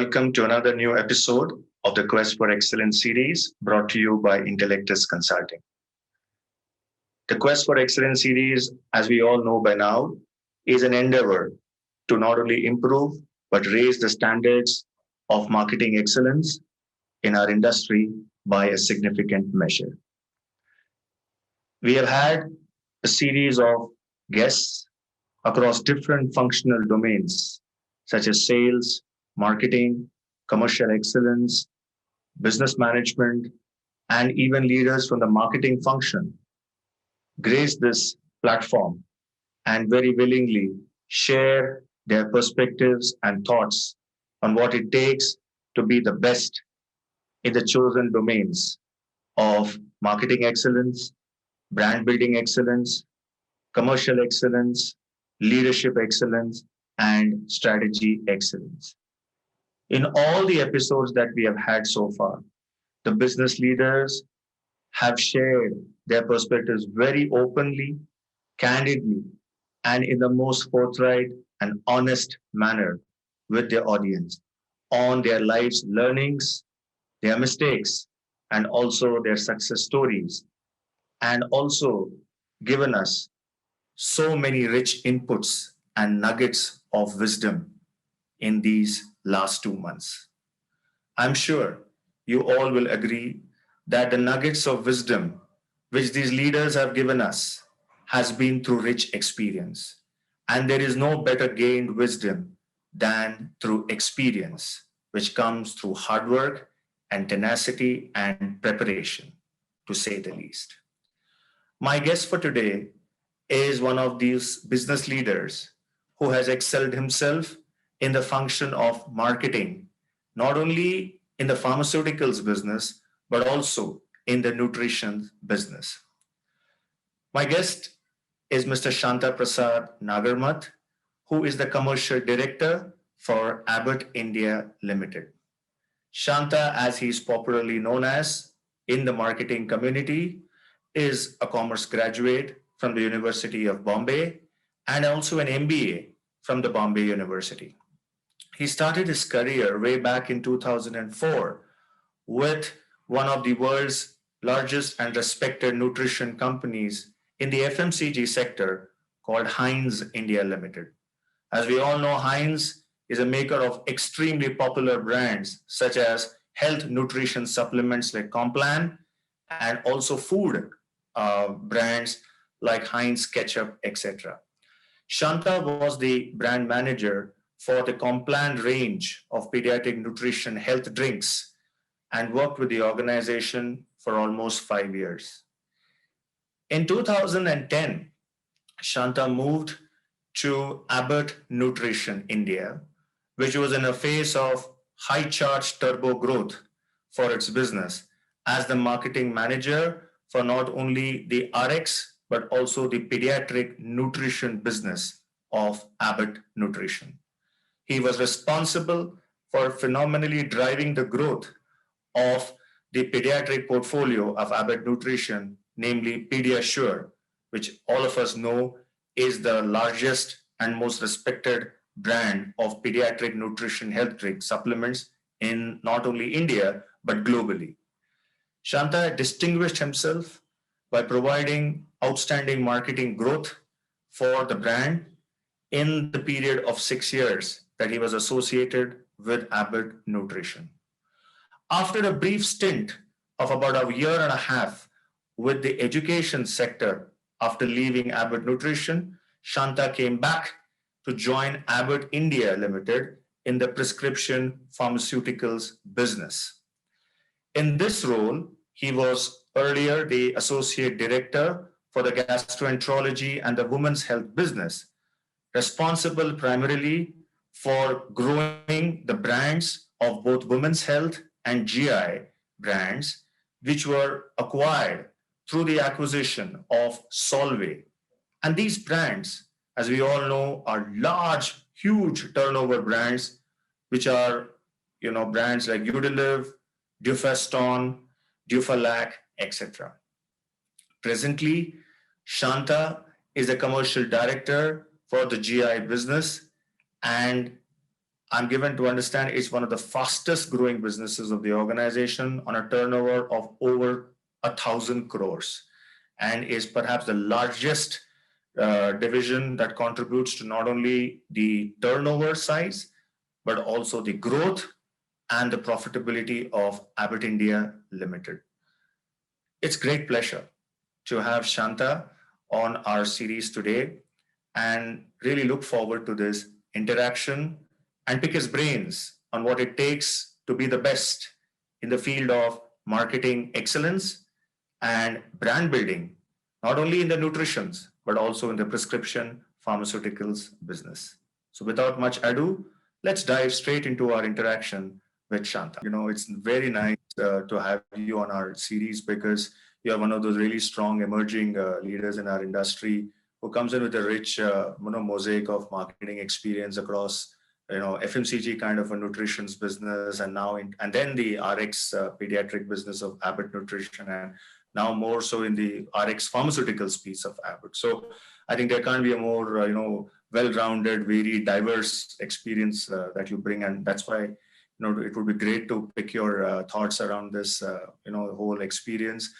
Welcome to another new episode of the Quest for Excellence series brought to you by Intellectus Consulting. The Quest for Excellence series, as we all know by now, is an endeavor to not only improve but raise the standards of marketing excellence in our industry by a significant measure. We have had a series of guests across different functional domains such as sales, marketing, commercial excellence, business management, and even leaders from the marketing function grace this platform and very willingly share their perspectives and thoughts on what it takes to be the best in the chosen domains of marketing excellence, brand building excellence, commercial excellence, leadership excellence, and strategy excellence. In all the episodes that we have had so far, the business leaders have shared their perspectives very openly, candidly, and in the most forthright and honest manner with their audience on their life's learnings, their mistakes, and also their success stories, and also given us so many rich inputs and nuggets of wisdom in these last 2 months. I'm sure you all will agree that the nuggets of wisdom which these leaders have given us has been through rich experience. And there is no better gained wisdom than through experience, which comes through hard work and tenacity and preparation, to say the least. My guest for today is one of these business leaders who has excelled himself in the function of marketing, not only in the pharmaceuticals business, but also in the nutrition business. My guest is Mr. Shantaprasad Nagarmath, who is the commercial director for Abbott India Limited. Shanta, as he is popularly known as in the marketing community, is a commerce graduate from the University of Bombay and also an MBA from the Bombay University. He started his career way back in 2004 with one of the world's largest and respected nutrition companies in the FMCG sector called Heinz India Limited. As we all know, Heinz is a maker of extremely popular brands such as health nutrition supplements like Complan and also food brands like Heinz ketchup, etc. Shanta was the brand manager for the Complan range of pediatric nutrition health drinks and worked with the organization for almost 5 years. In 2010, Shanta moved to Abbott Nutrition India, which was in a phase of high charge turbo growth for its business as the marketing manager for not only the RX but also the pediatric nutrition business of Abbott Nutrition. He was responsible for phenomenally driving the growth of the pediatric portfolio of Abbott Nutrition, namely Pediasure, which all of us know is the largest and most respected brand of pediatric nutrition health drink supplements in not only India, but globally. Shanta distinguished himself by providing outstanding marketing growth for the brand in the period of 6 years that he was associated with Abbott Nutrition. After a brief stint of about a year and a half with the education sector after leaving Abbott Nutrition, Shanta came back to join Abbott India Limited in the prescription pharmaceuticals business. In this role, he was earlier the associate director for the gastroenterology and the women's health business, responsible primarily for growing the brands of both women's health and GI brands, which were acquired through the acquisition of Solvay. And these brands, as we all know, are large, huge turnover brands, which are, brands like Udiliv, Dufaston, Dufalac, etc. Presently, Shanta is the commercial director for the GI business, and I'm given to understand it's one of the fastest growing businesses of the organization on a turnover of over 1,000 crores, and is perhaps the largest division that contributes to not only the turnover size, but also the growth and the profitability of Abbott India Limited. It's great pleasure to have Shanta on our series today, and really look forward to this interaction and pick his brains on what it takes to be the best in the field of marketing excellence and brand building, not only in the nutritions, but also in the prescription pharmaceuticals business. So without much ado, let's dive straight into our interaction with Shanta. It's very nice to have you on our series, because you are one of those really strong emerging leaders in our industry who comes in with a rich mosaic of marketing experience across FMCG kind of a nutrition business, and and then the RX pediatric business of Abbott Nutrition, and now more so in the RX pharmaceuticals piece of Abbott. So I think there can't be a more well-rounded, very diverse experience that you bring, and that's why it would be great to pick your thoughts around this whole experience.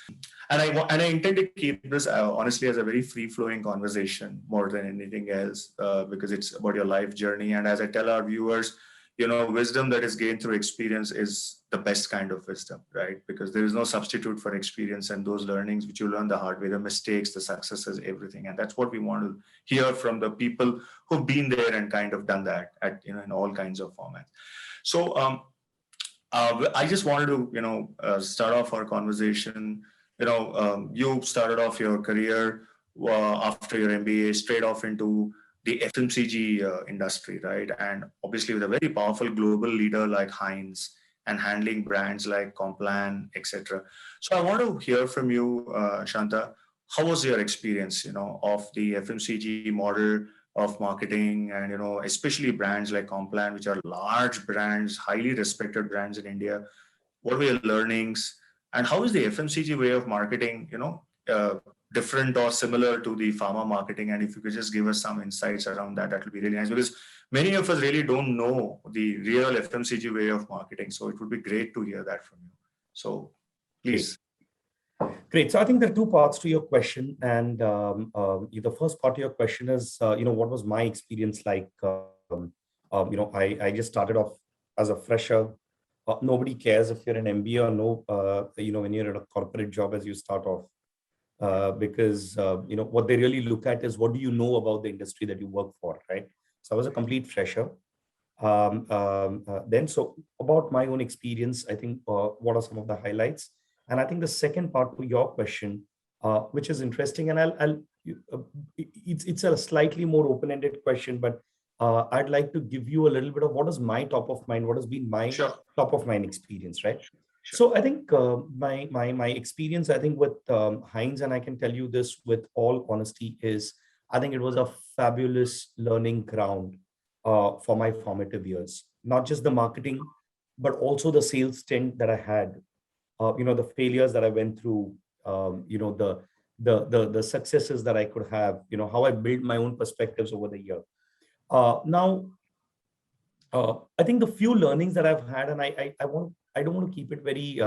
And I intend to keep this honestly as a very free-flowing conversation more than anything else, because it's about your life journey. And as I tell our viewers, wisdom that is gained through experience is the best kind of wisdom, right? Because there is no substitute for experience and those learnings which you learn the hard way, the mistakes, the successes, everything. And that's what we want to hear from the people who've been there and kind of done that in all kinds of formats. So I just wanted to, start off our conversation. You started off your career after your MBA straight off into the FMCG industry, right? And obviously with a very powerful global leader like Heinz, and handling brands like Complan, etc. So I want to hear from you, Shanta. How was your experience, of the FMCG model of marketing, and especially brands like Complan, which are large brands, highly respected brands in India? What were your learnings, and how is the FMCG way of marketing different or similar to the pharma marketing? And if you could just give us some insights around that, that would be really nice, because many of us really don't know the real FMCG way of marketing. So it would be great to hear that from you. So please. Great. So I think there are two parts to your question, and the first part of your question is, what was my experience like? I just started off as a fresher. Nobody cares if you're an MBA or no, when you're at a corporate job as you start off, because what they really look at is what do you know about the industry that you work for, right? So I was a complete fresher. Then, so about my own experience, I think what are some of the highlights? And I think the second part to your question, which is interesting, and it's a slightly more open-ended question, but I'd like to give you a little bit of what is my top of mind, what has been my top of mind experience, right? Sure. So I think my experience, I think with Heinz, and I can tell you this with all honesty, is I think it was a fabulous learning ground for my formative years. Not just the marketing, but also the sales stint that I had. The failures that I went through, the successes that I could have, how I built my own perspectives over the year. Now, I think the few learnings that I've had, and I don't want to keep it very,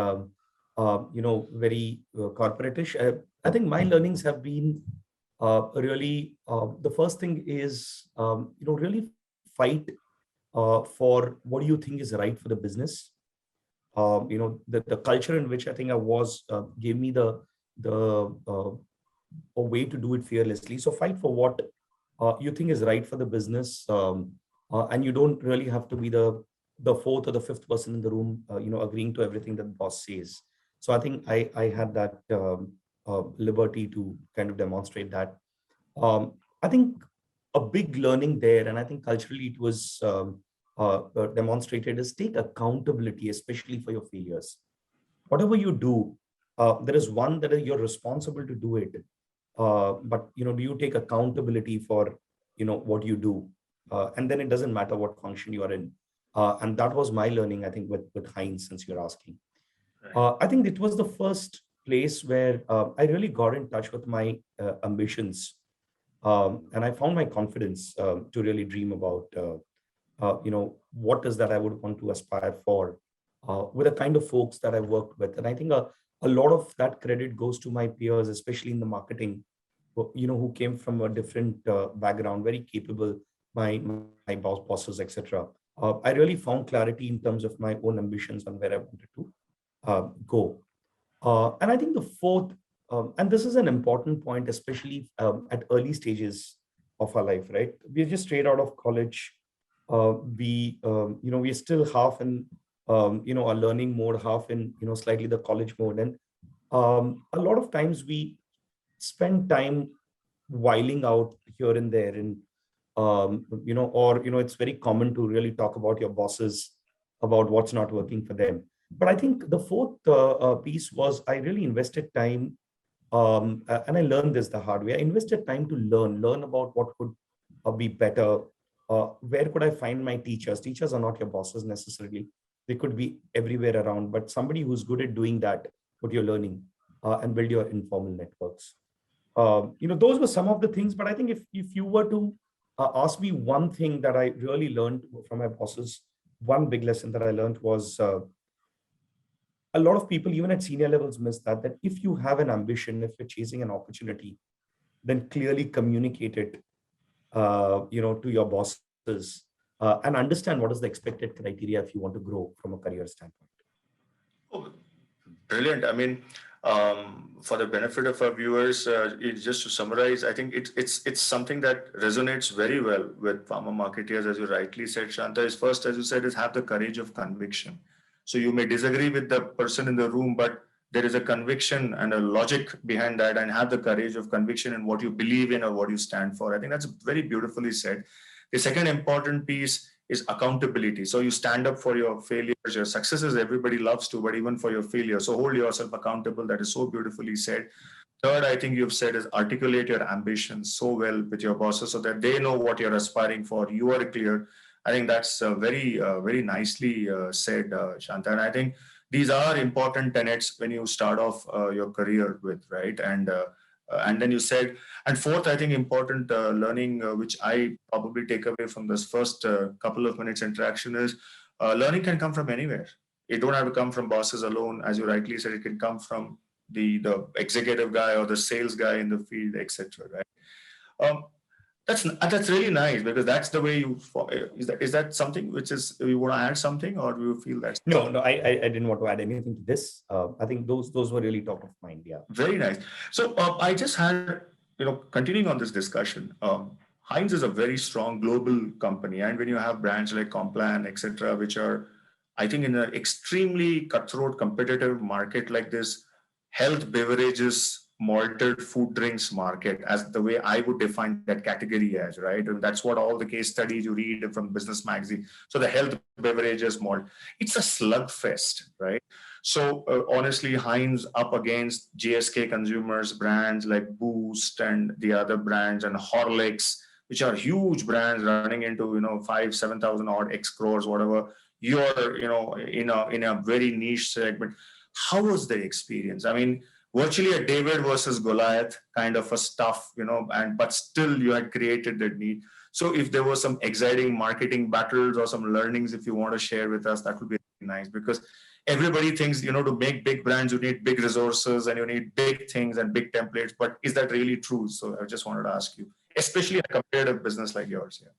very corporatish. I think my learnings have been really, the first thing is, really fight for what do you think is right for the business. The culture in which I think I was gave me a way to do it fearlessly. So fight for what you think is right for the business, and you don't really have to be the fourth or the fifth person in the room, agreeing to everything that the boss says. So I think I had that liberty to kind of demonstrate that. I think a big learning there, and I think culturally it was demonstrated, is take accountability, especially for your failures. Whatever you do, there is one that you're responsible to do it, but do you take accountability for what you do, and then it doesn't matter what function you are in, and that was my learning, I think, with Heinz, since you're asking. Right. I think it was the first place where I really got in touch with my ambitions, and I found my confidence to really dream about what is that I would want to aspire for with the kind of folks that I worked with. And I think a lot of that credit goes to my peers, especially in the marketing, who came from a different background, very capable, my bosses, etc. I really found clarity in terms of my own ambitions on where I wanted to go. And I think the fourth, and this is an important point, especially at early stages of our life, right? We're just straight out of college. We're still half in, a learning mode, half in, slightly the college mode. And a lot of times we spend time whiling out here and there. And, it's very common to really talk about your bosses, about what's not working for them. But I think the fourth piece was I really invested time, and I learned this the hard way. I invested time to learn about what could be better. Where could I find my teachers? Teachers are not your bosses necessarily. They could be everywhere around, but somebody who's good at doing that, what you're learning, and build your informal networks. Those were some of the things. But I think if you were to ask me one thing that I really learned from my bosses, one big lesson that I learned was a lot of people, even at senior levels, miss that if you have an ambition, if you're chasing an opportunity, then clearly communicate it, to your bosses, and understand what is the expected criteria if you want to grow from a career standpoint. Oh, brilliant. I mean, for the benefit of our viewers, just to summarize, I think it's something that resonates very well with pharma marketeers, as you rightly said, Shanta. Is first, as you said, is have the courage of conviction. So you may disagree with the person in the room, but there is a conviction and a logic behind that, and have the courage of conviction in what you believe in or what you stand for. I think that's very beautifully said. The second important piece is accountability. So you stand up for your failures, your successes, everybody loves to, but even for your failure. So hold yourself accountable. That is so beautifully said. Third, I think you've said is articulate your ambitions so well with your bosses so that they know what you're aspiring for. You are clear. I think that's very nicely said, Shanta. And I think these are important tenets when you start off your career with, right? And then you said, and fourth, I think important learning, which I probably take away from this first couple of minutes interaction is learning can come from anywhere. It don't have to come from bosses alone. As you rightly said, it can come from the executive guy or the sales guy in the field, etc. Right? That's really nice, because that's the way you is that something which is you want to add something, or do you feel that's no I didn't want to add anything to this. I think those were really top of mind. Yeah, very nice. So I just had, continuing on this discussion, Heinz is a very strong global company, and when you have brands like Complan, etc., which are, I think, in an extremely cutthroat competitive market like this, health beverages, malted food drinks market, as the way I would define that category as, right? And that's what all the case studies you read from Business Magazine. So the health beverages malt, it's a slugfest, right? So honestly, Heinz up against GSK consumers brands like Boost and the other brands and Horlicks, which are huge brands running into 5,000-7,000 odd X crores, whatever. You're in a very niche segment. How was the experience? I mean, virtually a David versus Goliath kind of a stuff, but still you had created that need. So if there was some exciting marketing battles or some learnings, if you want to share with us, that would be really nice, because everybody thinks, to make big brands, you need big resources and you need big things and big templates. But is that really true? So I just wanted to ask you, especially in a competitive business like yours. Yeah.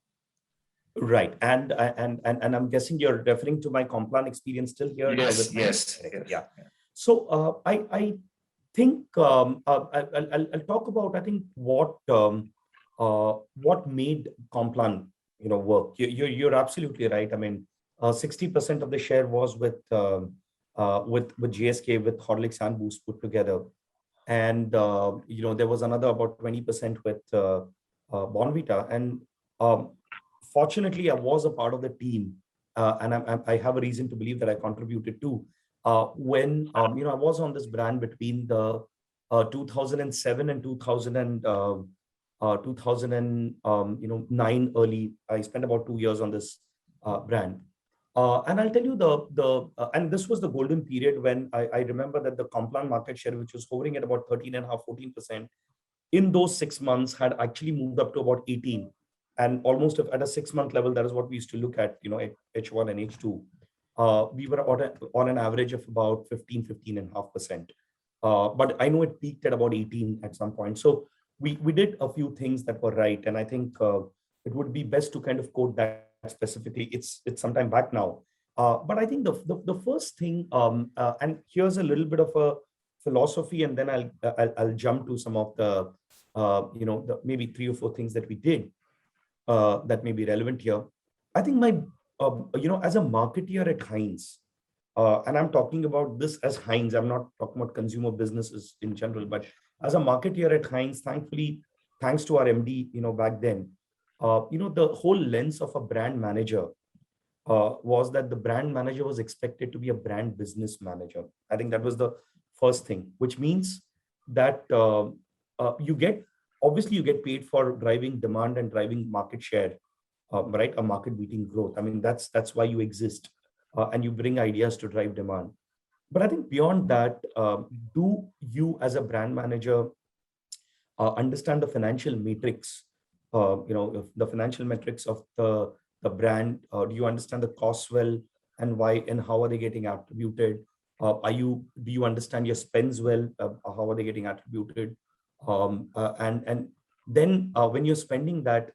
Right. And I'm guessing you're referring to my Complan experience still here. Yes. Yeah. So I think I'll talk about, I think, what made Complan work. You're absolutely right. I mean, 60% of the share was with GSK, with Horlicks and Boost put together, and there was another about 20% with Bonvita. And fortunately, I was a part of the team, and I have a reason to believe that I contributed too. When I was on this brand between the 2007 and 2009 early. I spent about 2 years on this brand. And I'll tell you and this was the golden period when I remember that the Complan market share, which was hovering at about 13.5%, 14%, in those 6 months had actually moved up to about 18%. and almost at a 6-month level, that is what we used to look at, at H1 and H2. We were on an average of about 15.5%. But I know it peaked at about 18 at some point. So we did a few things that were right. And I think it would be best to kind of quote that specifically. It's some time back now. But I think the first thing, and here's a little bit of a philosophy, and then I'll jump to some of the, the maybe 3 or 4 things that we did that may be relevant here. I think as a marketeer at Heinz, and I'm talking about this as Heinz, I'm not talking about consumer businesses in general, but as a marketeer at Heinz, thankfully, thanks to our MD, back then, the whole lens of a brand manager was that the brand manager was expected to be a brand business manager. I think that was the first thing, which means that you get paid for driving demand and driving market share, right? A market beating growth. I mean, that's why you exist, and you bring ideas to drive demand. But I think beyond that, do you as a brand manager understand the financial metrics, the financial metrics of the brand? Do you understand the costs well, and why and how are they getting attributed? Do you understand your spends well? How are they getting attributed? And then when you're spending that,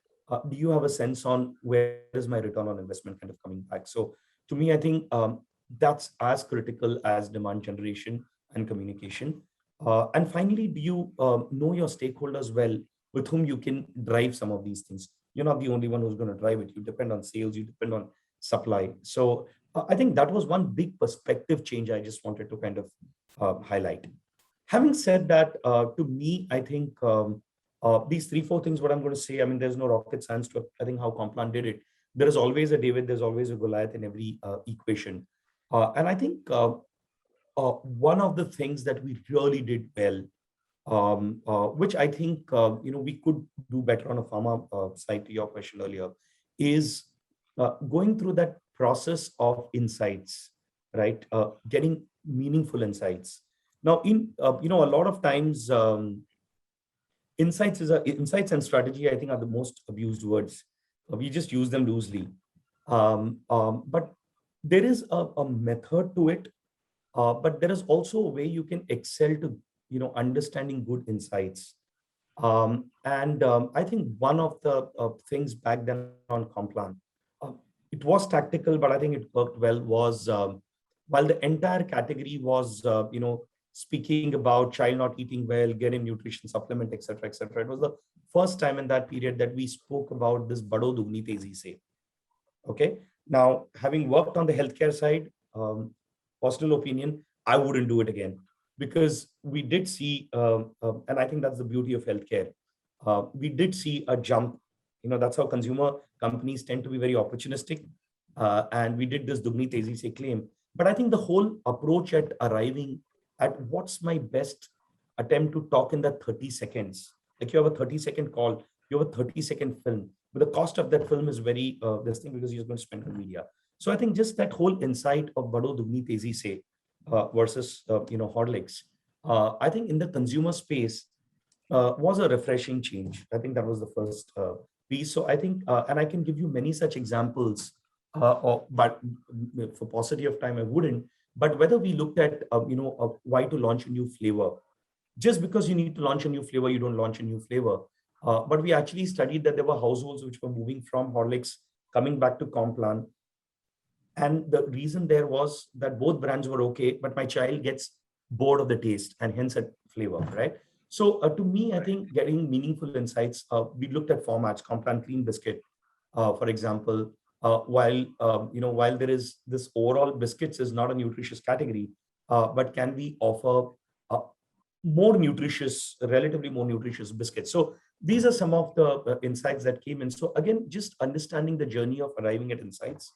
do you have a sense on where is my return on investment kind of coming back? So to me, I think that's as critical as demand generation and communication. And finally, do you know your stakeholders well, with whom you can drive some of these things? You're not the only one who's going to drive it. You depend on sales, you depend on supply. So I think that was one big perspective change I just wanted to kind of highlight. Having said that, to me, I think these 3-4 things, what I'm going to say, I mean, there's no rocket science to, I think, how Complan did it. There is always a David, there's always a Goliath in every equation. And I think one of the things that we really did well, which I think, we could do better on a pharma side, to your question earlier, is going through that process of insights, right? Getting meaningful insights. Now, a lot of times, insights and strategy, I think, are the most abused words. We just use them loosely. But there is a method to it, but there is also a way you can excel to, understanding good insights. I think one of the things back then on Complan, it was tactical, but I think it worked well, was while the entire category was, speaking about child not eating well, getting nutrition supplement, etc., etc. It was the first time in that period that we spoke about this bado dugni tezi se. Okay. Now, having worked on the healthcare side, personal opinion, I wouldn't do it again, because we did see, and I think that's the beauty of healthcare. We did see a jump. That's how consumer companies tend to be very opportunistic. And we did this dugni tezi se claim. But I think the whole approach at arriving at what's my best attempt to talk in that 30 seconds. Like, you have a 30-second call, you have a 30-second film, but the cost of that film is very this thing, because you're going to spend on media. So I think just that whole insight of bado dugni tezi se versus Horlicks, I think in the consumer space was a refreshing change. I think that was the first piece. So I think, and I can give you many such examples, but for paucity of time, I wouldn't. But whether we looked at, why to launch a new flavor, just because you need to launch a new flavor, you don't launch a new flavor. But we actually studied that there were households which were moving from Horlicks, coming back to Complan. And the reason there was that both brands were okay, but my child gets bored of the taste and hence a flavor, right? So to me, I think getting meaningful insights, we looked at formats, Complan Cream Biscuit, for example. While there is this overall, biscuits is not a nutritious category, but can we offer relatively more nutritious biscuits? So these are some of the insights that came in. So again, just understanding the journey of arriving at insights.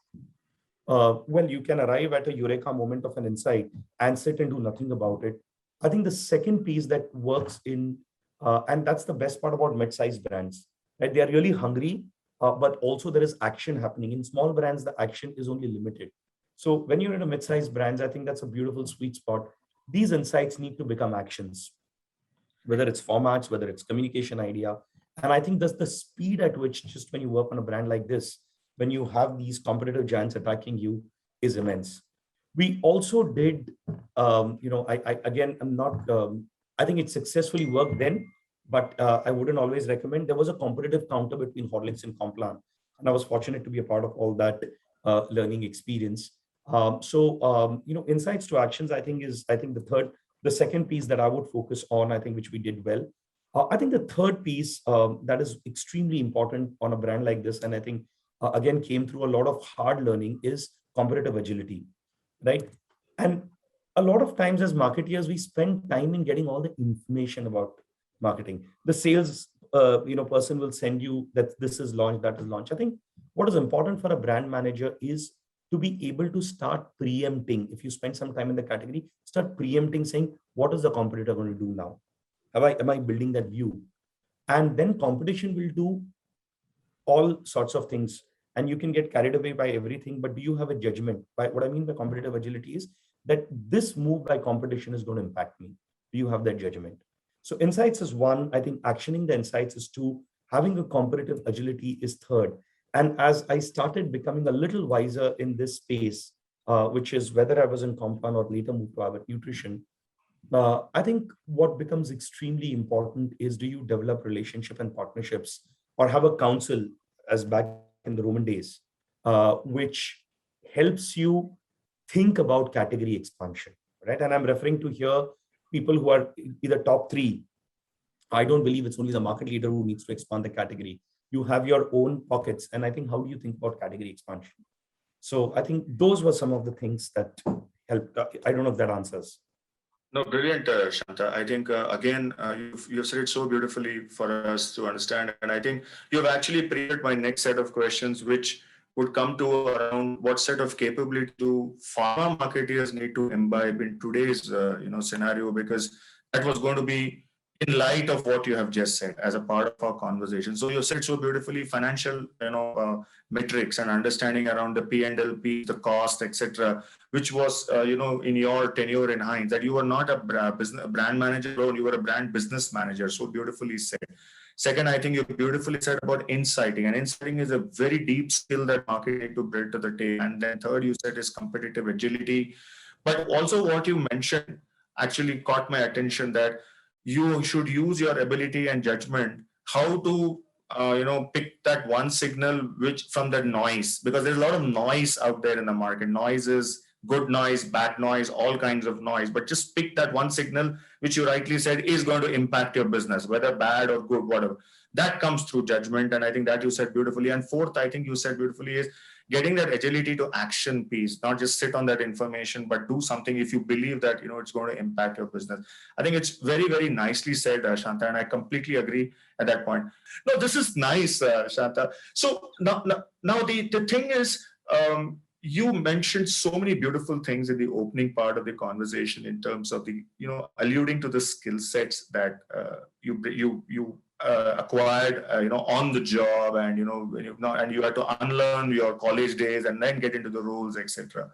You can arrive at a eureka moment of an insight and sit and do nothing about it. I think the second piece that works in, and that's the best part about mid-sized brands, right? They are really hungry. But also there is action happening. In small brands, the action is only limited. So when you're in a mid-sized brands, I think that's a beautiful sweet spot. These insights need to become actions, whether it's formats, whether it's communication idea. And I think that's the speed at which, just when you work on a brand like this, when you have these competitive giants attacking you, is immense. We also did, again, I'm not, I think it successfully worked then, but I wouldn't always recommend. There was a competitive counter between Horlicks and Complan, and I was fortunate to be a part of all that learning experience. Insights to actions, I think the second piece that I would focus on, I think, which we did well. I think the third piece that is extremely important on a brand like this, and I think again came through a lot of hard learning, is competitive agility, right? And a lot of times as marketeers, we spend time in getting all the information about marketing. The sales person will send you that this is launched, that is launched. I think what is important for a brand manager is to be able to start preempting. If you spend some time in the category, start preempting, saying, what is the competitor going to do now? Am I building that view? And then competition will do all sorts of things, and you can get carried away by everything, but do you have a judgment? What I mean by competitive agility is that this move by competition is going to impact me. Do you have that judgment? So insights is one. I think actioning the insights is two. Having a competitive agility is third. And as I started becoming a little wiser in this space, which is whether I was in Complan or later moved to Abbott Nutrition, I think what becomes extremely important is, do you develop relationship and partnerships, or have a council, as back in the Roman days, which helps you think about category expansion, right? And I'm referring to here people who are either top three. I don't believe it's only the market leader who needs to expand the category. You have your own pockets. And I think, how do you think about category expansion? So I think those were some of the things that helped. I don't know if that answers. No, brilliant, Shanta. I think, again, you've said it so beautifully for us to understand. And I think you've actually prepared my next set of questions, which would come to around what set of capability do pharma marketeers need to imbibe in today's scenario, because that was going to be in light of what you have just said as a part of our conversation. So you said so beautifully, financial metrics and understanding around the P&L, the cost, etc., which was in your tenure in Heinz, that you were not a brand manager alone, you were a brand business manager. So beautifully said. Second, I think you beautifully said about inciting, and inciting is a very deep skill that marketing need to build to the table. And then third, you said is competitive agility. But also what you mentioned actually caught my attention, that you should use your ability and judgment how to pick that one signal which from the noise, because there's a lot of noise out there in the market. Noise is good noise, bad noise, all kinds of noise, but just pick that one signal which you rightly said is going to impact your business, whether bad or good, whatever. That comes through judgment, and I think that you said beautifully. And fourth, I think you said beautifully, is getting that agility to action piece, not just sit on that information, but do something if you believe that it's going to impact your business. I think it's very, very nicely said, Shanta, and I completely agree at that point. No, this is nice, Shanta. So now the thing is, you mentioned so many beautiful things in the opening part of the conversation in terms of the alluding to the skill sets that you acquired on the job, and and you had to unlearn your college days and then get into the roles, etc.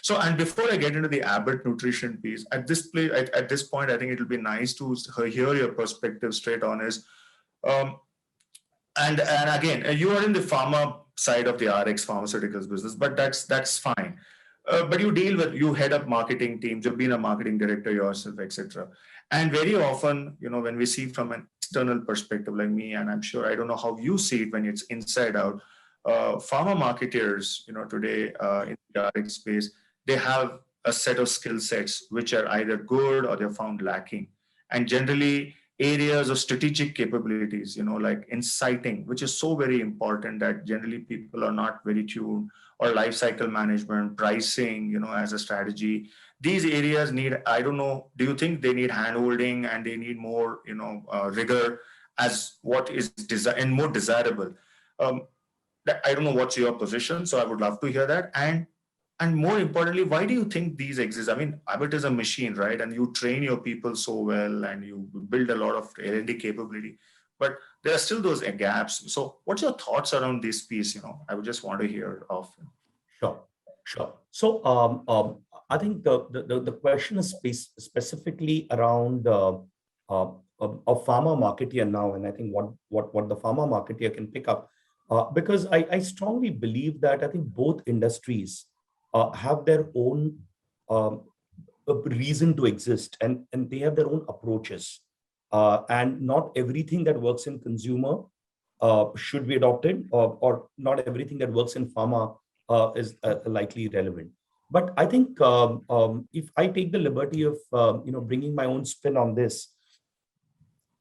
So, and before I get into the Abbott Nutrition piece, at this point, I think it will be nice to hear your perspective straight on is, and again, you are in the pharma side of the RX pharmaceuticals business, but that's fine. But you head up marketing teams, you've been a marketing director yourself, etc. And very often, when we see from an external perspective like me, and I'm sure, I don't know how you see it when it's inside out, pharma marketers, today in the RX space, they have a set of skill sets which are either good or they're found lacking. And generally, areas of strategic capabilities, like inciting, which is so very important that generally people are not very tuned, or life cycle management, pricing, as a strategy. These areas need, I don't know, do you think they need handholding and they need more, rigor as what is and more desirable? I don't know what's your position, so I would love to hear that. And more importantly, why do you think these exist? I mean, Abbott is a machine, right? And you train your people so well, and you build a lot of L&D capability, but there are still those gaps. So what's your thoughts around this piece? I would just want to hear of. Sure. So I think the question is specifically around a pharma marketeer now, and I think what the pharma marketeer can pick up, because I strongly believe that I think both industries have their own um, a reason to exist, and they have their own approaches, and not everything that works in consumer should be adopted, or not everything that works in pharma is likely relevant. But I think if I take the liberty of bringing my own spin on this,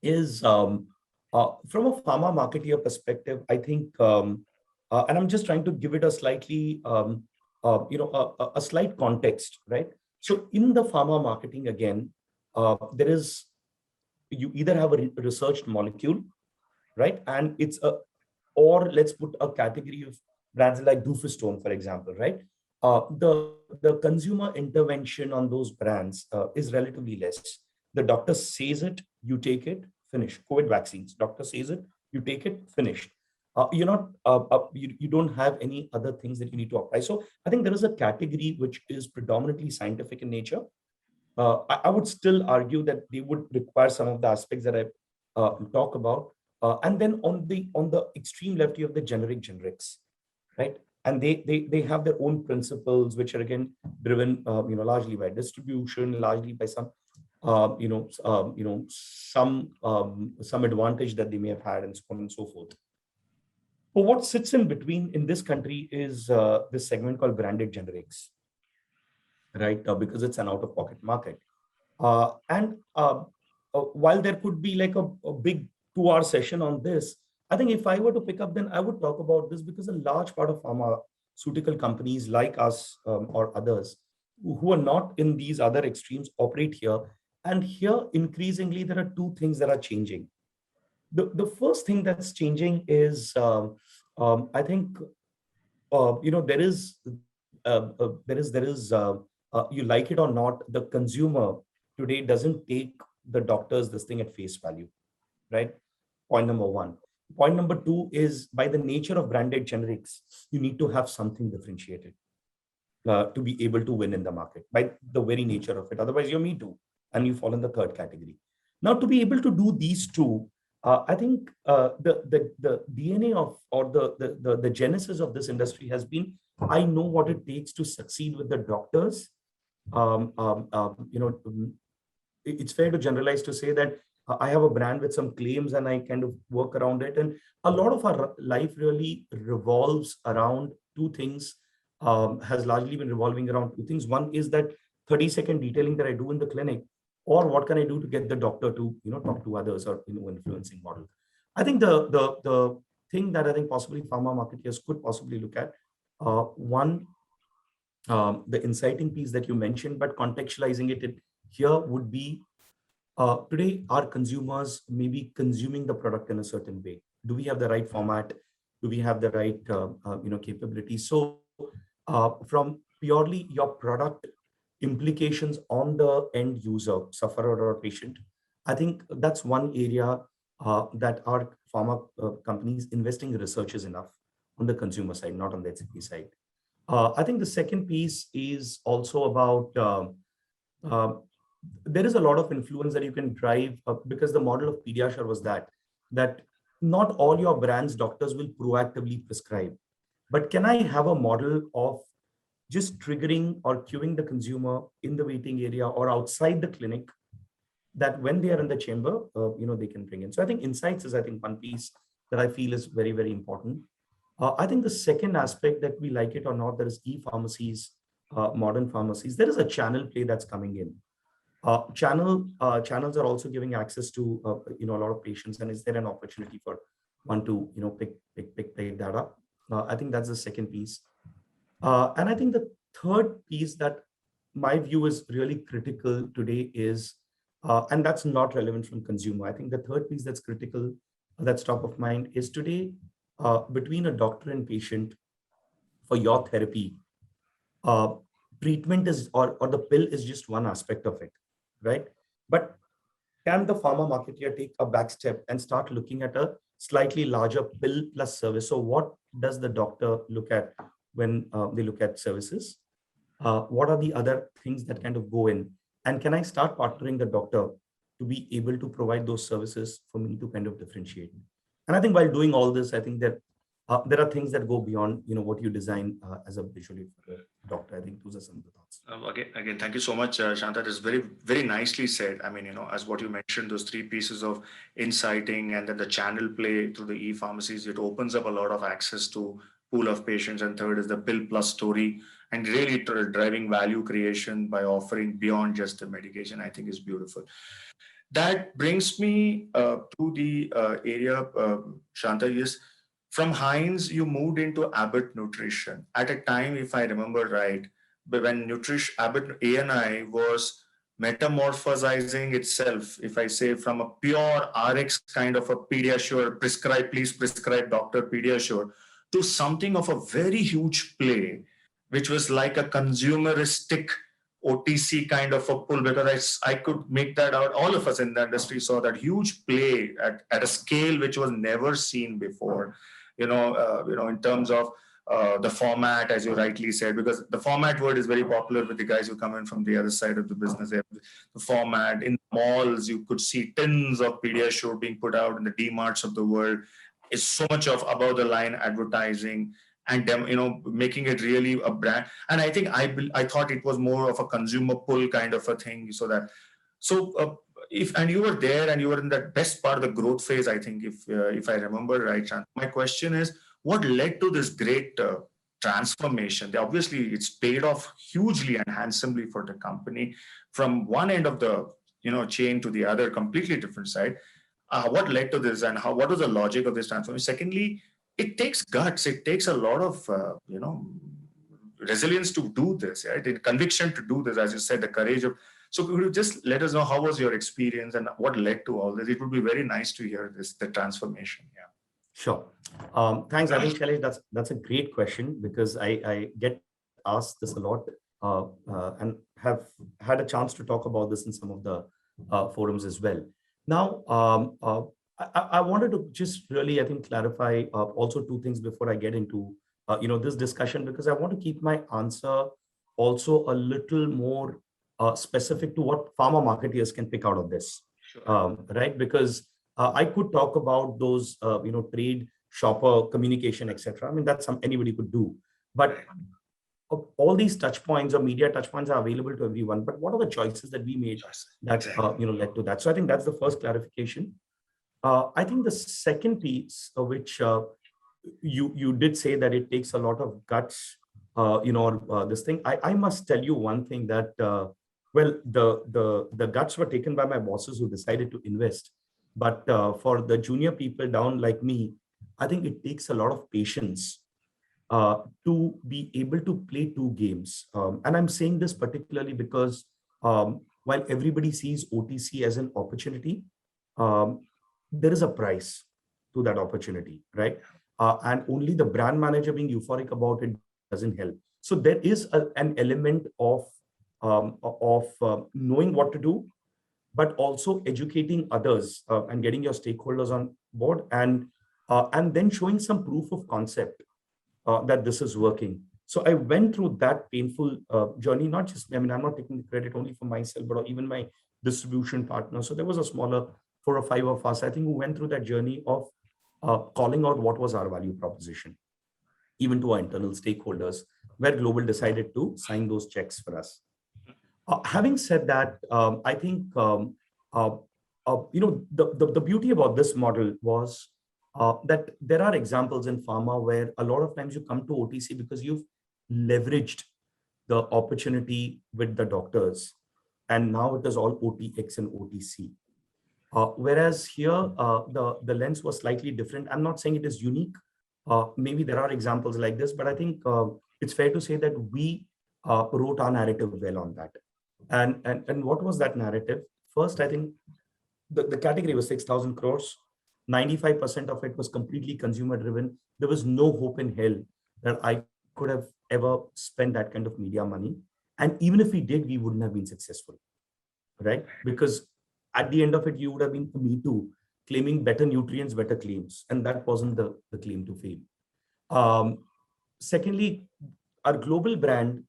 is from a pharma marketeer perspective, I think, and I'm just trying to give it a slightly, a slight context, right? So in the pharma marketing, again, there is, you either have a researched molecule, right? And it's a, or let's put a category of brands like Doofustone, for example, right? The consumer intervention on those brands is relatively less. The doctor says it, you take it, finish. COVID vaccines, doctor says it, you take it, finish. You're not, you don't have any other things that you need to apply. So I think there is a category which is predominantly scientific in nature. I would still argue that they would require some of the aspects that I talk about. And then on the extreme left, you have the generics, right? And they have their own principles, which are again driven, largely by distribution, largely by some, some advantage that they may have had, and so on and so forth. But what sits in between in this country is this segment called branded generics, right? Because it's an out-of-pocket market. And while there could be like a big 2-hour session on this, I think if I were to pick up, then I would talk about this, because a large part of pharmaceutical companies like us, or others who are not in these other extremes operate here. And here, increasingly, there are two things that are changing. The first thing that's changing is, I think, there is, you like it or not, the consumer today doesn't take the doctors this thing at face value, right? Point number one. Point number two is, by the nature of branded generics, you need to have something differentiated to be able to win in the market, by the very nature of it. Otherwise, you're me too, and you fall in the third category. Now, to be able to do these two, I think the DNA of, or the genesis of this industry has been, I know what it takes to succeed with the doctors. Um, um, um, you know, um, it's fair to generalize to say that I have a brand with some claims and I kind of work around it. And a lot of our life really revolves around two things, has largely been revolving around two things. One is that 30-second detailing that I do in the clinic, or what can I do to get the doctor to, talk to others, or, influencing model. I think the thing that I think possibly pharma marketeers could possibly look at, one, the inciting piece that you mentioned, but contextualizing it here would be, today our consumers may be consuming the product in a certain way. Do we have the right format? Do we have the right capabilities? So from purely your product implications on the end user, sufferer or patient, I think that's one area that our pharma companies investing in research is enough on the consumer side, not on the HCP side. I think the second piece is also about, uh, there is a lot of influence that you can drive, because the model of Pediasure was that not all your brands doctors will proactively prescribe, but can I have a model of just triggering or queuing the consumer in the waiting area or outside the clinic, that when they are in the chamber, they can bring in. So I think insights is, I think, one piece that I feel is very, very important. I think the second aspect, that we like it or not, there is e-pharmacies, modern pharmacies. There is a channel play that's coming in. Channels are also giving access to a lot of patients, and is there an opportunity for one to pick that up? I think that's the second piece, and I think the third piece that my view is really critical today is, and that's not relevant from consumer. I think the third piece that's critical, that's top of mind, is today, between a doctor and patient, for your therapy, uh, treatment is, or the pill is just one aspect of it, right? But can the pharma marketer take a back step and start looking at a slightly larger pill plus service? So what does the doctor look at when they look at services? What are the other things that kind of go in? And can I start partnering the doctor to be able to provide those services for me to kind of differentiate. And I think while doing all this, I think that there are things that go beyond, what you design as a visually for a doctor. I think those are some of the thoughts. Again, thank you so much, Shanta. That is very, very nicely said. I mean, as what you mentioned, those three pieces of inciting and then the channel play through the e-pharmacies, it opens up a lot of access to pool of patients. And third is the pill plus story and really driving value creation by offering beyond just the medication, I think is beautiful. That brings me to the area, Shanta, is from Heinz, you moved into Abbott Nutrition at a time, if I remember right, but when Abbott ANI was metamorphosizing itself, if I say from a pure RX kind of a Pediasure, please prescribe Dr. Pediasure, to something of a very huge play, which was like a consumeristic OTC kind of a pull, because I could make that out. All of us in the industry saw that huge play at a scale which was never seen before. In terms of the format, as you rightly said, because the format word is very popular with the guys who come in from the other side of the business. The format in malls, you could see tins of Pediasure being put out in the D-marts of the world. It's so much of above the line advertising and them, making it really a brand. And I think I thought it was more of a consumer pull kind of a thing. And you were there and you were in that best part of the growth phase, I think, if I remember right, Shant. My question is, what led to this great transformation? Obviously, it's paid off hugely and handsomely for the company from one end of the chain to the other, completely different side. What led to this, and what was the logic of this transformation? Secondly, it takes guts. It takes a lot of resilience to do this, right? The conviction to do this, as you said, the courage of. So could you just let us know how was your experience and what led to all this? It would be very nice to hear the transformation. Yeah. Sure. Thanks. I think, Shailesh, that's a great question, because I get asked this a lot and have had a chance to talk about this in some of the forums as well. Now, I wanted to just really, I think, clarify also two things before I get into this discussion, because I want to keep my answer also a little more specific to what pharma marketeers can pick out of this. Sure. Right? Because I could talk about those, trade, shopper, communication, etc. I mean, that's something anybody could do. But all these touch points or media touch points are available to everyone. But what are the choices that we made that led to that? So I think that's the first clarification. I think the second piece, which you did say that it takes a lot of guts, this thing. I must tell you one thing that the guts were taken by my bosses who decided to invest. But for the junior people down like me, I think it takes a lot of patience to be able to play two games. And I'm saying this particularly because while everybody sees OTC as an opportunity, there is a price to that opportunity, right? And only the brand manager being euphoric about it doesn't help. So there is an element of knowing what to do, but also educating others and getting your stakeholders on board, and then showing some proof of concept that this is working. So I went through that painful journey, not just, I'm not taking the credit only for myself, but even my distribution partner. So there was a smaller 4 or 5 of us, I think, who went through that journey of calling out what was our value proposition, even to our internal stakeholders, where Global decided to sign those checks for us. Having said that, I think, the beauty about this model was that there are examples in pharma where a lot of times you come to OTC because you've leveraged the opportunity with the doctors, and now it is all OTX and OTC. Whereas here, the lens was slightly different. I'm not saying it is unique. Maybe there are examples like this, but I think it's fair to say that we wrote our narrative well on that. And what was that narrative? First, I think the category was 6,000 crores. 95% of it was completely consumer driven. There was no hope in hell that I could have ever spent that kind of media money. And even if we did, we wouldn't have been successful, right? Because at the end of it, you would have been me too, claiming better nutrients, better claims. And that wasn't the claim to fame. Secondly, our global brand,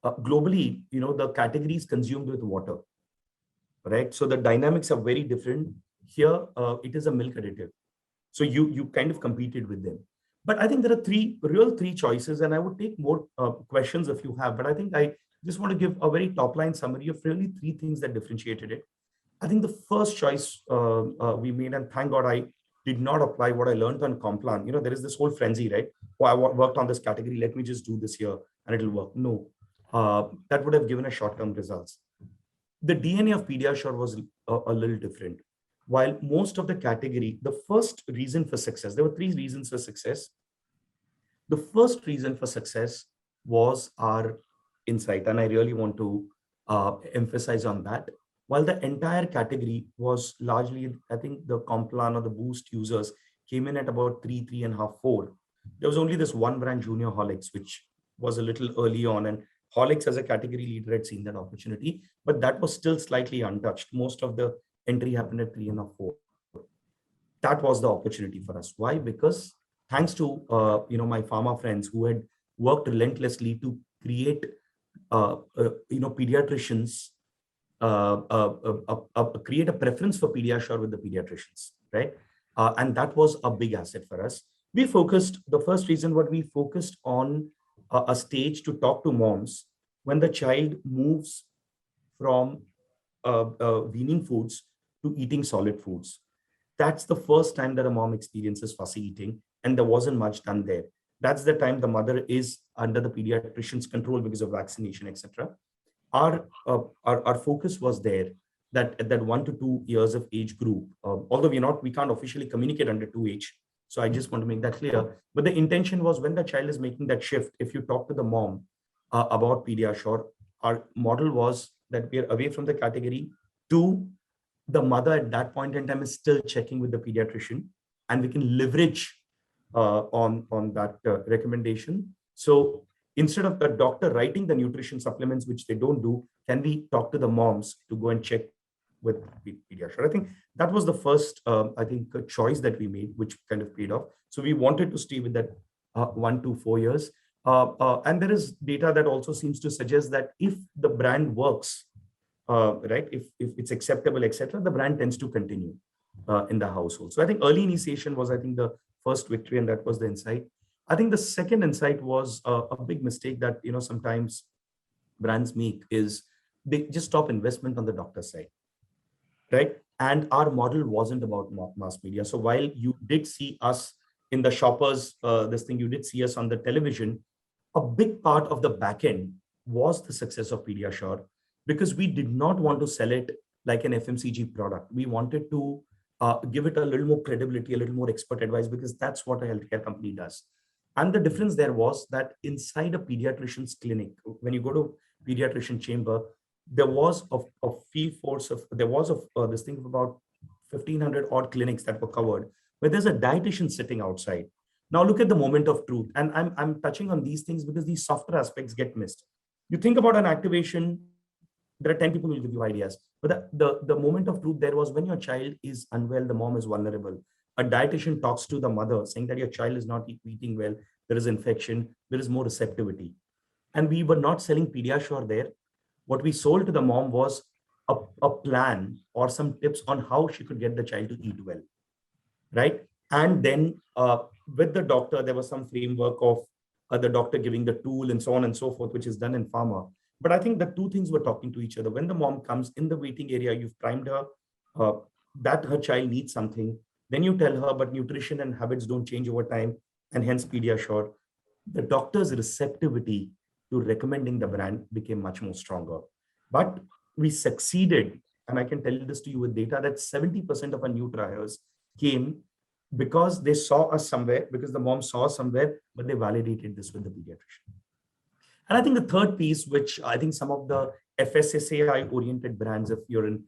globally, the category is consumed with water. right? So the dynamics are very different. Here, it is a milk additive. So you kind of competed with them. But I think there are three choices, and I would take more questions if you have. But I think I just want to give a very top line summary of really three things that differentiated it. I think the first choice we made, and thank God I did not apply what I learned on Complan. There is this whole frenzy, right? Oh, I worked on this category. Let me just do this here and it'll work. No, that would have given a short-term results. The DNA of Pediasure was a little different. While most of the category, the first reason for success, there were three reasons for success. The first reason for success was our insight, and I really want to emphasize on that. While the entire category was largely, I think the Complan or the Boost users came in at about 3.5, 4. There was only this one brand, Junior Horlicks, which was a little early on, and Horlicks as a category leader had seen that opportunity, but that was still slightly untouched. Most of the entry happened at 3.5, 4. That was the opportunity for us. Why? Because thanks to my pharma friends who had worked relentlessly to create pediatricians create a preference for Pediasure with the pediatricians, right? And that was a big asset for us. The first reason what we focused on a stage to talk to moms when the child moves from weaning foods to eating solid foods. That's the first time that a mom experiences fussy eating, and there wasn't much done there. That's the time the mother is under the pediatrician's control because of vaccination, etc. Our focus was there that at that 1 to 2 years of age group, although we can't officially communicate under 2 age. So I just want to make that clear. But the intention was when the child is making that shift, if you talk to the mom about Pediasure, our model was that we are away from the category to the mother at that point in time is still checking with the pediatrician, and we can leverage on that recommendation. So instead of the doctor writing the nutrition supplements, which they don't do, can we talk to the moms to go and check with Pediasure? I think that was the first, choice that we made, which kind of paid off. So we wanted to stay with that 1 to 4 years. And there is data that also seems to suggest that if the brand works, right, if it's acceptable, etc., the brand tends to continue in the household. So I think early initiation was, the first victory, and that was the insight. I think the second insight was a big mistake that sometimes brands make is they just stop investment on the doctor side, right? And our model wasn't about mass media. So while you did see us in the shoppers, you did see us on the television, a big part of the back end was the success of Pediasure, because we did not want to sell it like an FMCG product. We wanted to give it a little more credibility, a little more expert advice, because that's what a healthcare company does. And the difference there was that inside a pediatrician's clinic, when you go to pediatrician chamber, there was a field force of, there was this thing of about 1,500 odd clinics that were covered, where there's a dietitian sitting outside. Now look at the moment of truth. And I'm touching on these things because these softer aspects get missed. You think about an activation, there are 10 people who will give you ideas. But the moment of truth there was when your child is unwell, the mom is vulnerable. A dietitian talks to the mother saying that your child is not eating well, there is infection, there is more receptivity. And we were not selling Pediasure there. What we sold to the mom was a plan or some tips on how she could get the child to eat well, right? And then with the doctor, there was some framework of the doctor giving the tool and so on and so forth, which is done in pharma. But I think the two things were talking to each other. When the mom comes in the waiting area, you've primed her that her child needs something. Then you tell her, but nutrition and habits don't change over time, and hence Pediasure. The doctor's receptivity to recommending the brand became much more stronger. But we succeeded, and I can tell this to you with data, that 70% of our new trials came because they saw us somewhere, because the mom saw us somewhere, but they validated this with the pediatrician. And I think the third piece, which I think some of the FSSAI-oriented brands, if you're in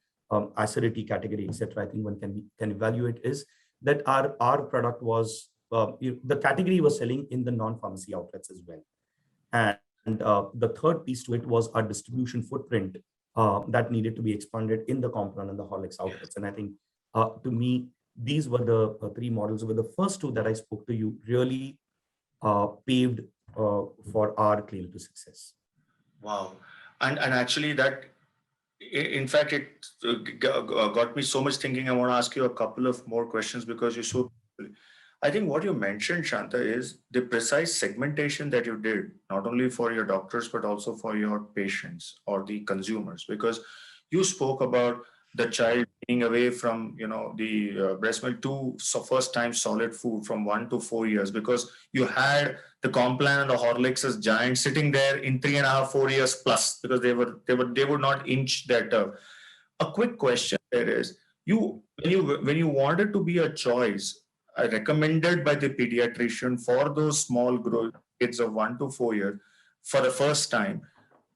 acidity category, etc., I think one can evaluate, is that our product was, the category was selling in the non-pharmacy outlets as well. And the third piece to it was our distribution footprint that needed to be expanded in the Complan and the Horlicks outlets. And I think, to me, these were the three models. Were the first two that I spoke to you really paved for our claim to success. Wow. And actually that In fact, it got me so much thinking. I want to ask you a couple of more questions because you're so. I think what you mentioned, Shanta, is the precise segmentation that you did, not only for your doctors, but also for your patients or the consumers, because you spoke about the child being away from, the breast milk to first time solid food from 1 to 4 years, because you had the Complan and the Horlicks as giants sitting there in 3.5, 4 years plus, because they would not inch that. A quick question there is, when you wanted to be a choice recommended by the pediatrician for those small kids of 1 to 4 years for the first time,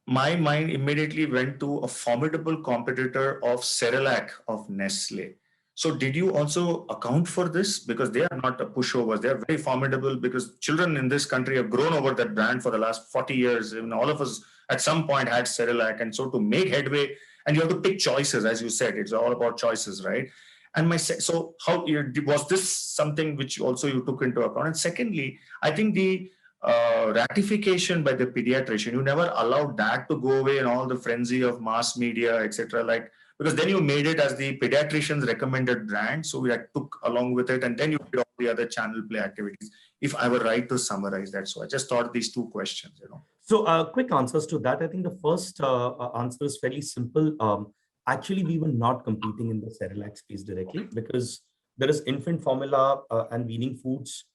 my mind immediately went to a formidable competitor of Cerelac of Nestle. So did you also account for this? Because they are not a pushovers. They are very formidable, because children in this country have grown over that brand for the last 40 years. And all of us at some point had Cerelac. And so to make headway, and you have to pick choices, as you said, it's all about choices, right? And so how was this something which also you took into account? And secondly, I think the ratification by the pediatrician, you never allowed that to go away in all the frenzy of mass media, etc. Like, because then you made it as the pediatrician's recommended brand, so we took along with it, and then you did all the other channel play activities. If I were right to summarize that, so I just thought these two questions. So, quick answers to that. I think the first answer is fairly simple. Actually, we were not competing in the Cerelac space directly, because there is infant formula and weaning foods,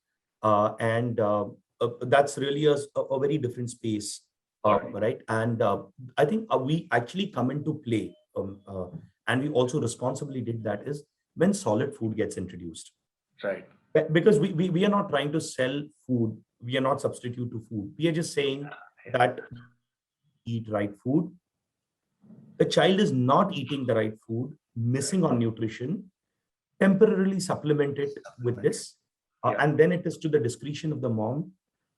and that's really a very different space, right? And I think we actually come into play, and we also responsibly did that, is when solid food gets introduced. Right. Because we are not trying to sell food, we are not substitute to food. We are just saying that eat right food. The child is not eating the right food, missing on nutrition, temporarily supplement it with this, and then it is to the discretion of the mom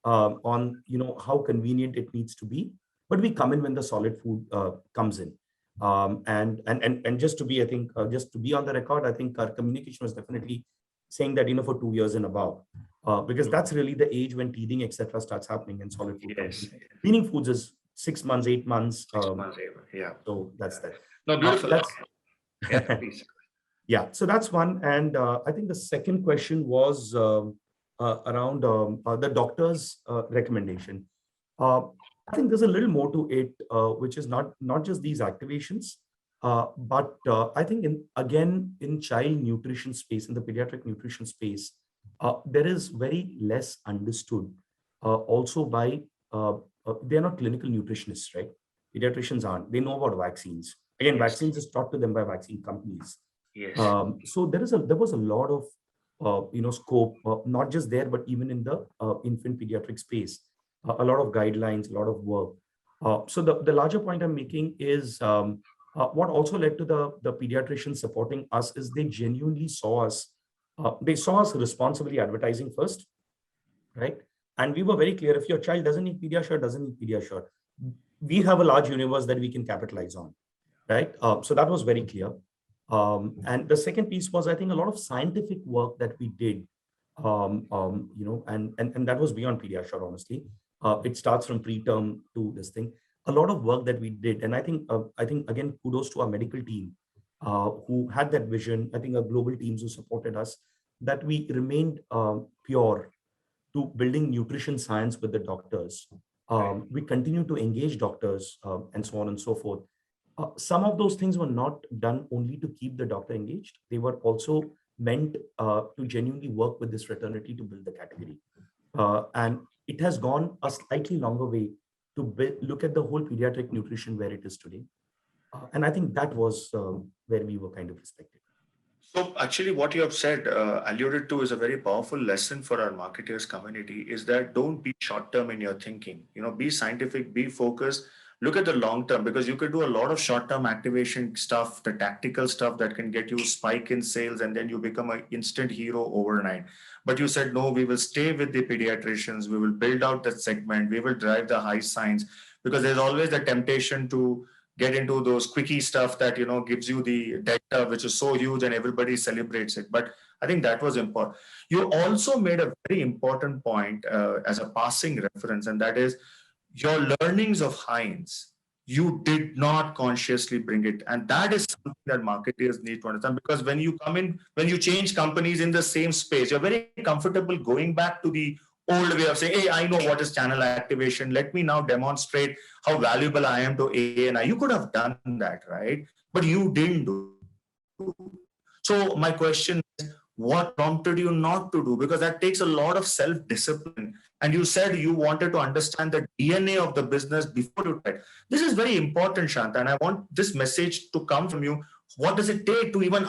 on how convenient it needs to be. But we come in when the solid food comes in, and just to be, I think, just to be on the record, I think our communication was definitely saying that for 2 years and above, because that's really the age when teething, etc., starts happening, and solid food comes in. Weaning foods is 6 months, 8 months. 6 months, yeah. So that's that. No, beautiful. Yeah, please. Yeah, so that's one. And I think the second question was around the doctor's recommendation. I think there's a little more to it, which is not just these activations, but I think in child nutrition space, in the pediatric nutrition space, there is very less understood. Also by they're not clinical nutritionists, right? Pediatricians aren't. They know about vaccines. Again, yes. Vaccines is taught to them by vaccine companies. Yes. So there was a lot of scope, not just there, but even in the infant pediatric space, a lot of guidelines, a lot of work. So the larger point I'm making is what also led to the pediatricians supporting us is they genuinely saw us. They saw us responsibly advertising first, right? And we were very clear: if your child doesn't need Pediasure, we have a large universe that we can capitalize on, right? So that was very clear. And the second piece was, I think, a lot of scientific work that we did, and that was beyond Pediasure, honestly. It starts from preterm to this thing. A lot of work that we did, and I think again, kudos to our medical team who had that vision. I think our global teams who supported us, that we remained pure to building nutrition science with the doctors. We continue to engage doctors and so on and so forth. Some of those things were not done only to keep the doctor engaged. They were also meant to genuinely work with this fraternity to build the category. And it has gone a slightly longer way to look at the whole pediatric nutrition where it is today. And I think that was where we were kind of respected. So actually what you have said, alluded to, is a very powerful lesson for our marketers community, is that don't be short-term in your thinking. Be scientific, be focused, look at the long term, because you could do a lot of short-term activation stuff, the tactical stuff that can get you spike in sales, and then you become an instant hero overnight. But you said, no, we will stay with the pediatricians, we will build out that segment, we will drive the high science, because there's always the temptation to get into those quickie stuff that gives you the data, which is so huge and everybody celebrates it. But I think that was important. You also made a very important point as a passing reference, and that is your learnings of Heinz. you did not consciously bring it. And that is something that marketers need to understand, because when you come in, when you change companies in the same space, you're very comfortable going back to the old way of saying, hey, I know what is channel activation. Let me now demonstrate how valuable I am to A&I. You could have done that, right? But you didn't do. So my question is, what prompted you not to do? Because that takes a lot of self-discipline. And you said you wanted to understand the DNA of the business before you tried. This is very important, Shanta, and I want this message to come from you. What does it take to even,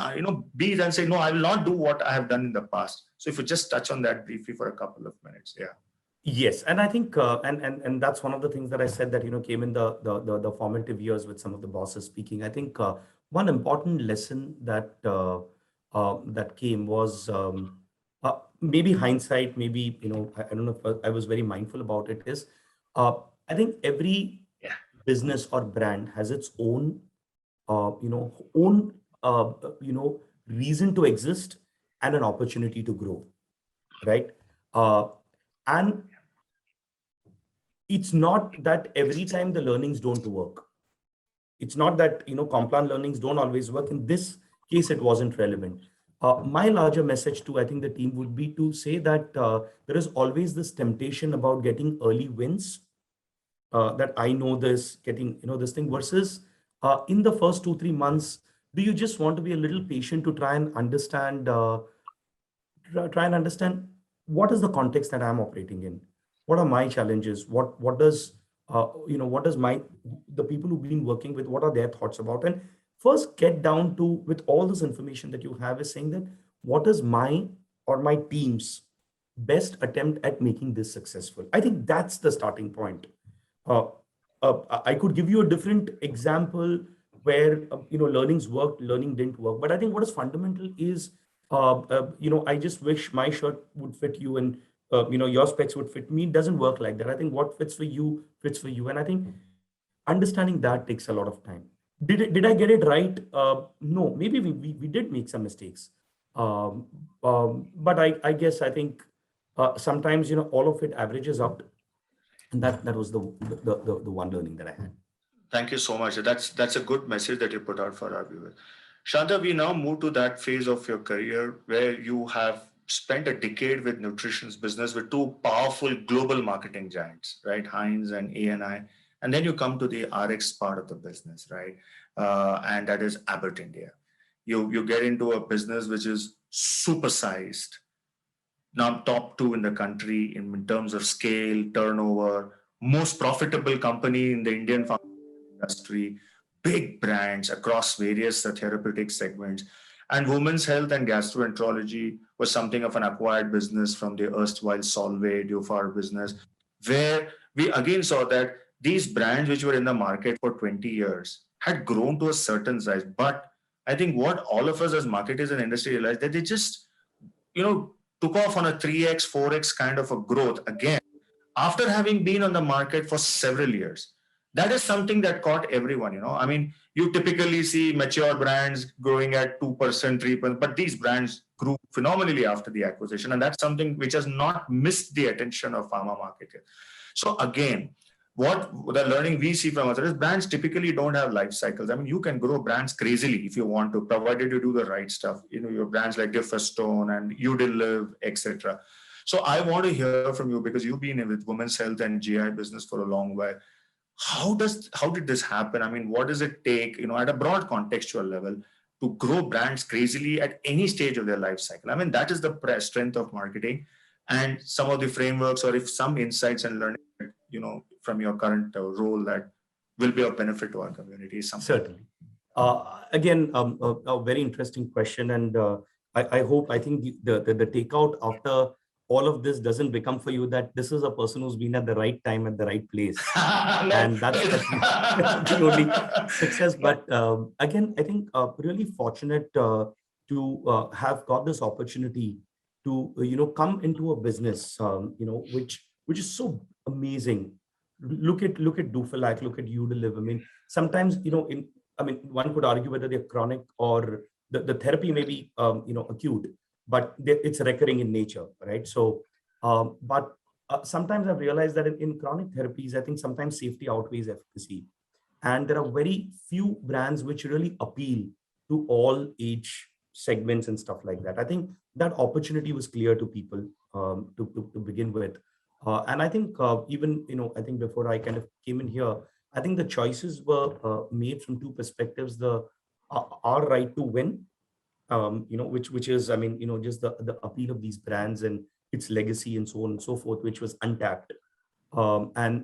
be and say, no, I will not do what I have done in the past? So if you just touch on that briefly for a couple of minutes. Yeah. Yes, and I think, and that's one of the things that I said that came in the formative years with some of the bosses speaking. I think one important lesson that that came was maybe hindsight, maybe I don't know if I was very mindful about it. Is I think every business or brand has its own own reason to exist and an opportunity to grow, right? And it's not that every time the learnings don't work. It's not that Complan learnings don't always work. In this case, it wasn't relevant. My larger message to I think the team would be to say that there is always this temptation about getting early wins. That I know this, getting this thing versus in the first 2-3 months, do you just want to be a little patient to try and understand what is the context that I'm operating in? What are my challenges? What does what does the people who've been working with, what are their thoughts about? And first get down to, with all this information that you have, is saying that what is my or my team's best attempt at making this successful? I think that's the starting point. I could give you a different example where learnings worked, learning didn't work. But I think what is fundamental is I just wish my shirt would fit you and your specs would fit me. It doesn't work like that. I think what fits for you fits for you, and I think understanding that takes a lot of time. Did I get it right? No, maybe we did make some mistakes, but I guess I think sometimes all of it averages out, and that was the one learning that I had. Thank you so much. That's a good message that you put out for our viewers. Shanta, we now move to that phase of your career where you have spent a decade with nutrition's business with two powerful global marketing giants, right? Heinz and A&I. And then you come to the RX part of the business, right? And that is Abbott India. You get into a business which is supersized, now top two in the country in terms of scale, turnover, most profitable company in the Indian industry, big brands across various therapeutic segments. And women's health and gastroenterology was something of an acquired business from the erstwhile Solvay, Dufar business, where we again saw that these brands which were in the market for 20 years had grown to a certain size. But I think what all of us as marketers and industry realized that they just, took off on a 3x, 4x kind of a growth again, after having been on the market for several years. That is something that caught everyone, I mean, you typically see mature brands growing at 2%, 3%, but these brands grew phenomenally after the acquisition. And that's something which has not missed the attention of pharma marketers. So again, what the learning we see from us is brands typically don't have life cycles. I mean, you can grow brands crazily if you want to, provided you do the right stuff. Your brands like Differstone and Udilive, etc. So I want to hear from you, because you've been in with women's health and GI business for a long while. How did this happen? I mean, what does it take, at a broad contextual level, to grow brands crazily at any stage of their life cycle? I mean, that is the strength of marketing, and some of the frameworks, or if some insights and learning, from your current role that will be of benefit to our community. Certainly. Again, a very interesting question, and I think the takeout after all of this doesn't become for you that this is a person who's been at the right time at the right place, and that's the only success. But again, I think really fortunate to have got this opportunity to come into a business which is so amazing. Look at Dufalac, look at Udilive. I mean, sometimes one could argue whether they're chronic or the therapy may be acute, but it's recurring in nature, right? So, but sometimes I've realized that in chronic therapies, I think sometimes safety outweighs efficacy. and there are very few brands which really appeal to all age segments and stuff like that. I think that opportunity was clear to people, to begin with. And I think even, I think before I kind of came in here, I think the choices were made from two perspectives: the our right to win, which is, I mean, just the appeal of these brands and its legacy and so on and so forth, which was untapped. And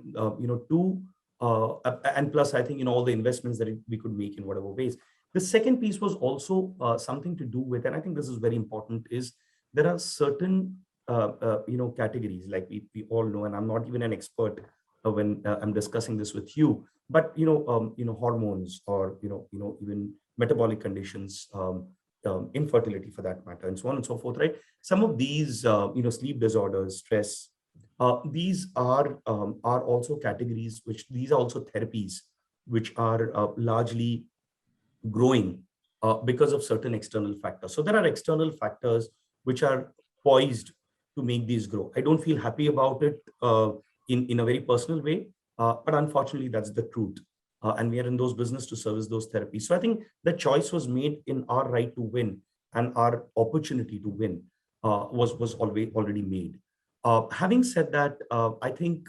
two, and plus, I think, all the investments that we could make in whatever ways. The second piece was also something to do with, and I think this is very important, is there are certain categories, like we all know, and I'm not even an expert when I'm discussing this with you, but hormones, or even metabolic conditions, infertility for that matter, and so on and so forth, right? Some of these sleep disorders, stress, these are also categories, which these are also therapies which are largely growing because of certain external factors. So there are external factors which are poised to make these grow. I don't feel happy about it in a very personal way, but unfortunately, that's the truth. And we are in those business to service those therapies. So I think the choice was made in our right to win, and our opportunity to win was already made. Having said that, I think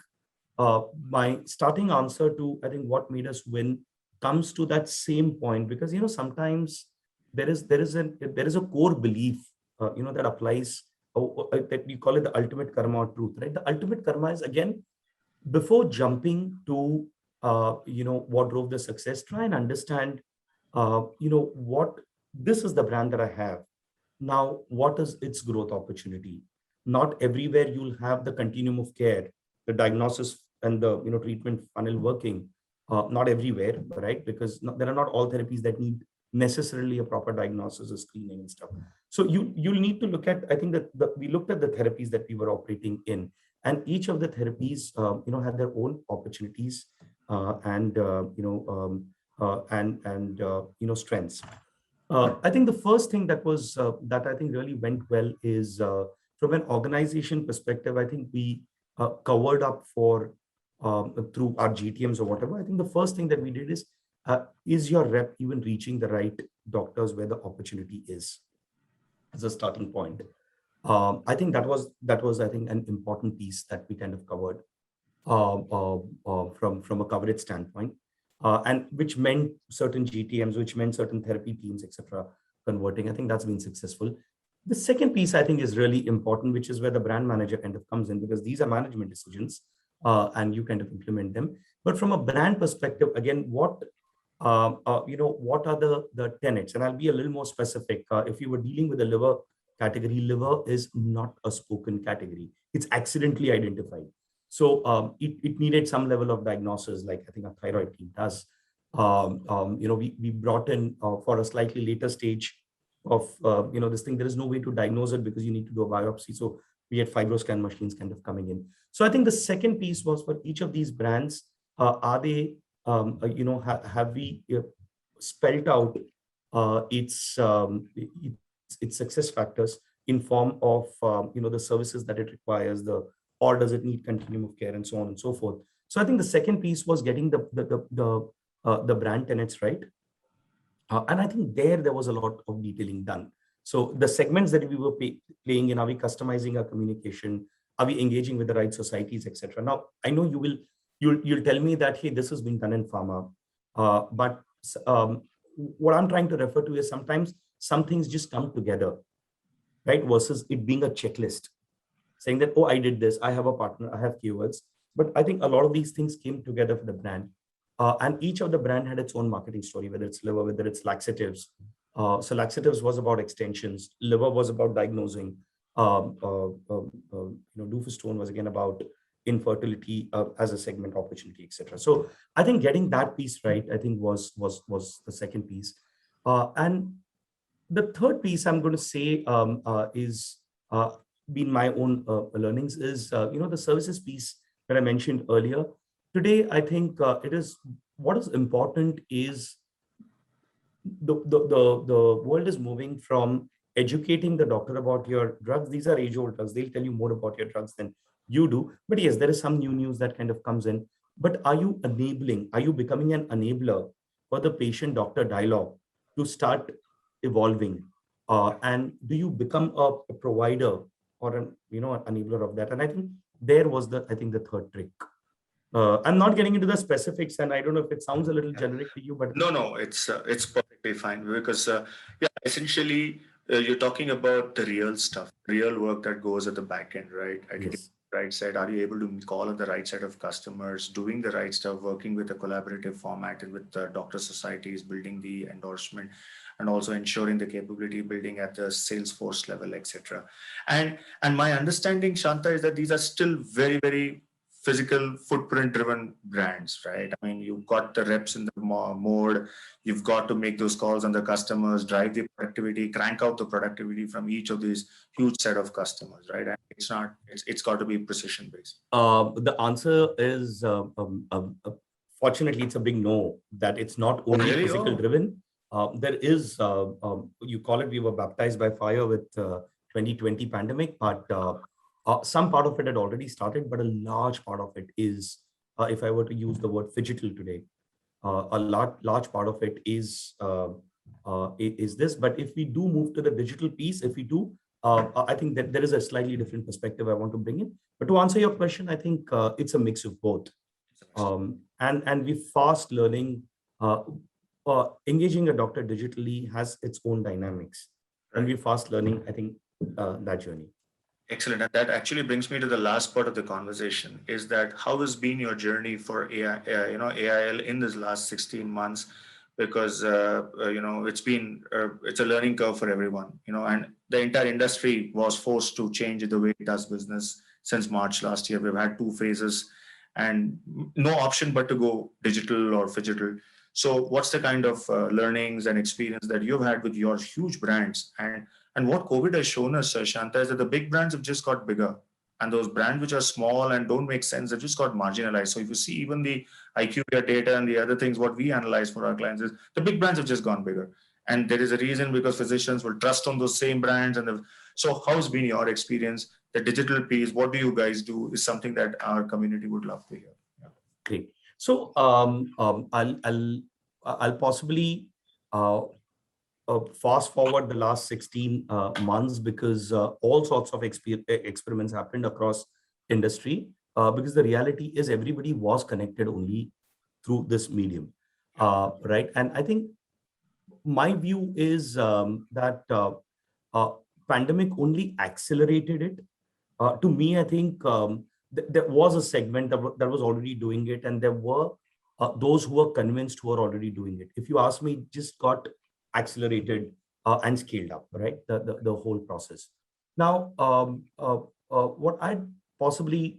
my starting answer to, I think, what made us win comes to that same point, because sometimes there is a core belief that applies, that we call it the ultimate karma or truth, right? The ultimate karma is, again, before jumping to what drove the success, try and understand what this is, the brand that I have now, what is its growth opportunity? Not everywhere you'll have the continuum of care, the diagnosis and the treatment funnel working. Not everywhere, right? Because there are not all therapies that need necessarily a proper diagnosis or screening and stuff. So you'll need to look at, I think that we looked at the therapies that we were operating in, and each of the therapies had their own opportunities and strengths. I think the first thing that I think really went well is, from an organization perspective, I think we covered up for through our GTMs or whatever. I think the first thing that we did is your rep even reaching the right doctors where the opportunity is, as a starting point. I think that was I think an important piece that we kind of covered from a coverage standpoint, and which meant certain GTMs, which meant certain therapy teams, etc., converting. I think that's been successful. The second piece I think is really important, which is where the brand manager kind of comes in, because these are management decisions, and you kind of implement them. But from a brand perspective, again, what what are the tenets? And I'll be a little more specific. If you were dealing with the liver category, liver is not a spoken category. It's accidentally identified. So it needed some level of diagnosis, like I think our thyroid team does. We brought in for a slightly later stage of this thing. There is no way to diagnose it because you need to do a biopsy. So we had fibroscan machines kind of coming in. So I think the second piece was, for each of these brands, are they have we spelled out its success factors in form of the services that it requires, or does it need continuum of care, and so on and so forth. So I think the second piece was getting the brand tenets right. And I think there was a lot of detailing done. So the segments that we were playing in, are we customizing our communication? Are we engaging with the right societies, etc.? Now, I know you'll tell me that, hey, this has been done in pharma. But what I'm trying to refer to is, sometimes some things just come together, right? Versus it being a checklist, saying that, oh, I did this, I have a partner, I have keywords. But I think a lot of these things came together for the brand. And each of the brand had its own marketing story, whether it's liver, whether it's laxatives. So laxatives was about extensions. Liver was about diagnosing. Doofus stone was again about infertility as a segment opportunity, etc. So I think getting that piece right, I think was the second piece. And the third piece I'm going to say is been my own learnings is the services piece that I mentioned earlier. Today, I think what is important is the world is moving from educating the doctor about your drugs. These are age-old drugs. They'll tell you more about your drugs than you do. But yes, there is some new news that kind of comes in. but are you becoming an enabler for the patient-doctor dialogue to start evolving? And do you become a provider or an enabler of that? And I think there was the third trick. I'm not getting into the specifics, and I don't know if it sounds a little generic to you, but No, it's perfectly fine because yeah, essentially you're talking about the real stuff, real work that goes at the back end, right? yes, Right side. Are you able to call on the right set of customers, doing the right stuff, working with a collaborative format and with the doctor societies, building the endorsement, and also ensuring the capability building at the sales force level, etc. And my understanding, Shanta, is that these are still very, very physical footprint driven brands, right? I mean, you've got the reps in the mode, you've got to make those calls on the customers, drive the productivity, crank out the productivity from each of these huge set of customers, right? And it's got to be precision based. the answer is fortunately it's a big no, that it's not only Really? physical Oh. driven. There is you call it, we were baptized by fire with 2020 pandemic, but some part of it had already started, but a large part of it is, if I were to use the word phygital today, a large part of it is this. But if we do move to the digital piece, if we do, I think that there is a slightly different perspective I want to bring in. But to answer your question, I think it's a mix of both. And we fast learning, engaging a doctor digitally has its own dynamics, and we fast learning, I think, that journey. Excellent. And that actually brings me to the last part of the conversation, is that how has been your journey for AI, AIL in this last 16 months? Because, it's a learning curve for everyone, and the entire industry was forced to change the way it does business since March last year. We've had 2 phases and no option but to go digital or phygital. So what's the kind of learnings and experience that you've had with your huge brands? And what COVID has shown us, Shanta, is that the big brands have just got bigger. And those brands which are small and don't make sense, have just got marginalized. So if you see even the IQVIA data and the other things, what we analyze for our clients is the big brands have just gone bigger. And there is a reason, because physicians will trust on those same brands. So how's been your experience? The digital piece, what do you guys do, is something that our community would love to hear. Yeah. Great. So I'll possibly fast forward the last 16 months, because all sorts of experiments happened across industry, because the reality is everybody was connected only through this medium, right? And I think my view is that pandemic only accelerated it. To me, I think there was a segment that was already doing it, and there were those who were convinced who were already doing it. If you ask me, just got accelerated and scaled up, right? The whole process. Now, what I'd possibly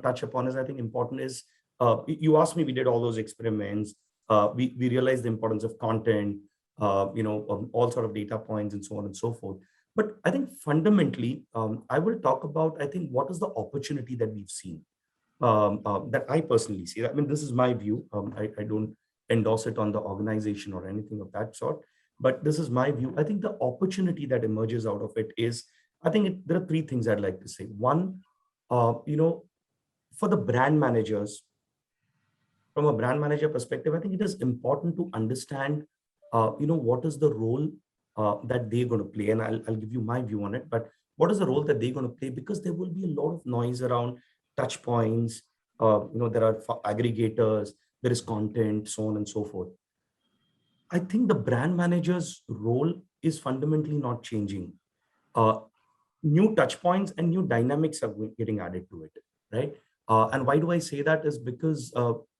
touch upon is, I think important is, you asked me, we did all those experiments. We realized the importance of content, all sort of data points and so on and so forth. But I think fundamentally, I will talk about, I think, what is the opportunity that we've seen, that I personally see. I mean, this is my view. I don't endorse it on the organization or anything of that sort, but this is my view. I think the opportunity that emerges out of it is, I think there are 3 things I'd like to say. One, for the brand managers, from a brand manager perspective, I think it is important to understand, what is the role that they're going to play. And I'll give you my view on it, but what is the role that they're going to play? Because there will be a lot of noise around touch points, there are aggregators, there is content, so on and so forth. I think the brand manager's role is fundamentally not changing. New touch points and new dynamics are getting added to it, right? And why do I say that is because